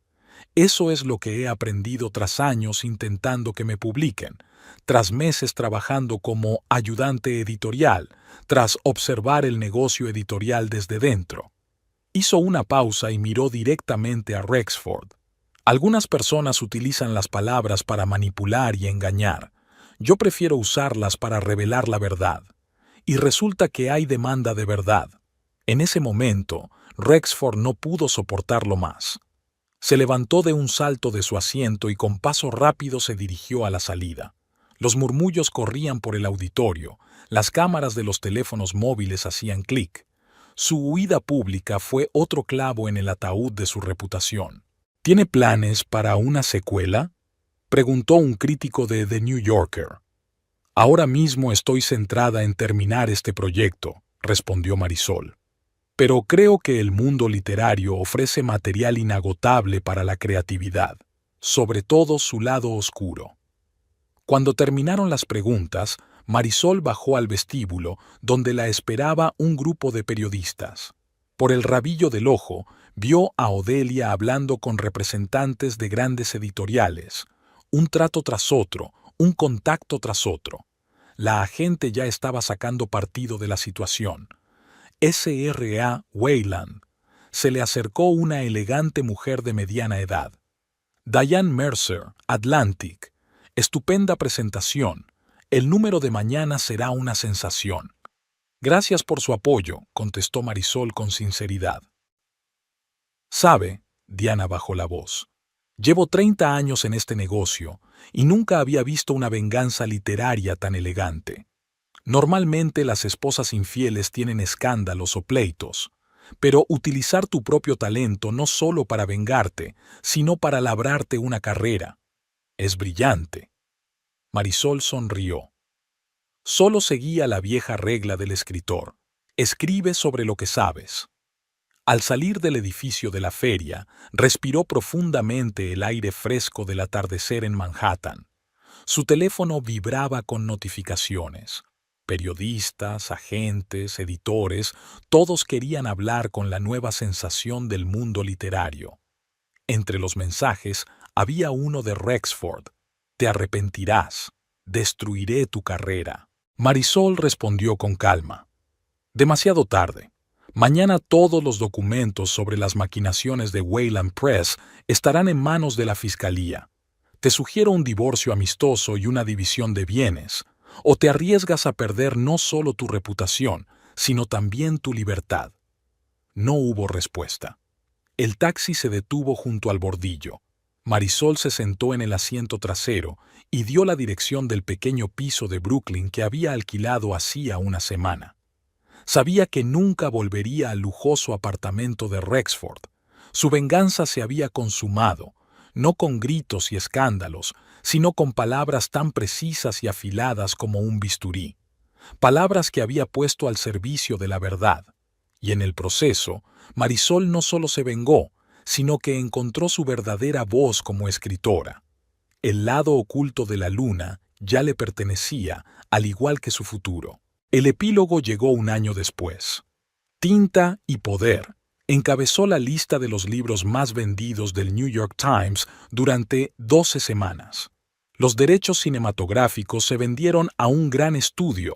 Eso es lo que he aprendido tras años intentando que me publiquen, tras meses trabajando como ayudante editorial, tras observar el negocio editorial desde dentro. Hizo una pausa y miró directamente a Rexford. Algunas personas utilizan las palabras para manipular y engañar. Yo prefiero usarlas para revelar la verdad. Y resulta que hay demanda de verdad. En ese momento, Rexford no pudo soportarlo más. Se levantó de un salto de su asiento y con paso rápido se dirigió a la salida. Los murmullos corrían por el auditorio, las cámaras de los teléfonos móviles hacían clic. Su huida pública fue otro clavo en el ataúd de su reputación. ¿Tiene planes para una secuela?, preguntó un crítico de The New Yorker. Ahora mismo estoy centrada en terminar este proyecto, respondió Marisol. Pero creo que el mundo literario ofrece material inagotable para la creatividad, sobre todo su lado oscuro. Cuando terminaron las preguntas, Marisol bajó al vestíbulo, donde la esperaba un grupo de periodistas. Por el rabillo del ojo, vio a Odelia hablando con representantes de grandes editoriales. Un trato tras otro, un contacto tras otro. La agente ya estaba sacando partido de la situación. S.R.A. Wayland. Se le acercó una elegante mujer de mediana edad. Diane Mercer, Atlantic. Estupenda presentación. El número de mañana será una sensación. Gracias por su apoyo, contestó Marisol con sinceridad. Sabe, Diana bajó la voz. Llevo 30 años en este negocio y nunca había visto una venganza literaria tan elegante. Normalmente las esposas infieles tienen escándalos o pleitos, pero utilizar tu propio talento no solo para vengarte, sino para labrarte una carrera. Es brillante. Marisol sonrió. Solo seguía la vieja regla del escritor. Escribe sobre lo que sabes. Al salir del edificio de la feria, respiró profundamente el aire fresco del atardecer en Manhattan. Su teléfono vibraba con notificaciones. Periodistas, agentes, editores, todos querían hablar con la nueva sensación del mundo literario. Entre los mensajes había uno de Rexford: «Te arrepentirás, destruiré tu carrera». Marisol respondió con calma: «Demasiado tarde. Mañana todos los documentos sobre las maquinaciones de Wayland Press estarán en manos de la Fiscalía. Te sugiero un divorcio amistoso y una división de bienes, o te arriesgas a perder no solo tu reputación, sino también tu libertad». No hubo respuesta. El taxi se detuvo junto al bordillo. Marisol se sentó en el asiento trasero y dio la dirección del pequeño piso de Brooklyn que había alquilado hacía una semana. Sabía que nunca volvería al lujoso apartamento de Rexford. Su venganza se había consumado, no con gritos y escándalos, sino con palabras tan precisas y afiladas como un bisturí. Palabras que había puesto al servicio de la verdad. Y en el proceso, Marisol no solo se vengó, sino que encontró su verdadera voz como escritora. El lado oculto de la luna ya le pertenecía, al igual que su futuro. El epílogo llegó un año después. Tinta y Poder encabezó la lista de los libros más vendidos del New York Times durante 12 semanas. Los derechos cinematográficos se vendieron a un gran estudio,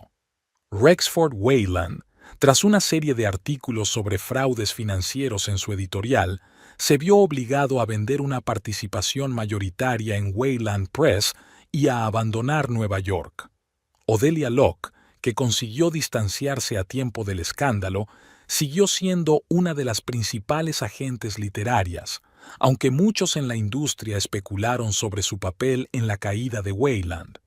Rexford Wayland. Tras una serie de artículos sobre fraudes financieros en su editorial, se vio obligado a vender una participación mayoritaria en Wayland Press y a abandonar Nueva York. Odelia Locke, que consiguió distanciarse a tiempo del escándalo, siguió siendo una de las principales agentes literarias, aunque muchos en la industria especularon sobre su papel en la caída de Wayland.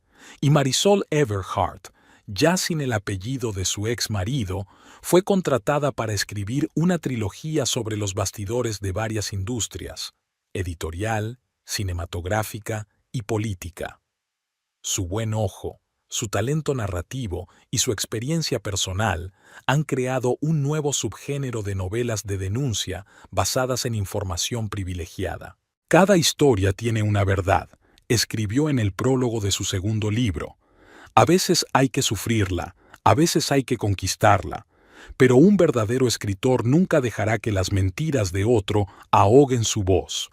Y Marisol Everhart, ya sin el apellido de su ex marido, fue contratada para escribir una trilogía sobre los bastidores de varias industrias: editorial, cinematográfica y política. Su buen ojo, su talento narrativo y su experiencia personal han creado un nuevo subgénero de novelas de denuncia basadas en información privilegiada. Cada historia tiene una verdad, escribió en el prólogo de su segundo libro. A veces hay que sufrirla, a veces hay que conquistarla, pero un verdadero escritor nunca dejará que las mentiras de otro ahoguen su voz.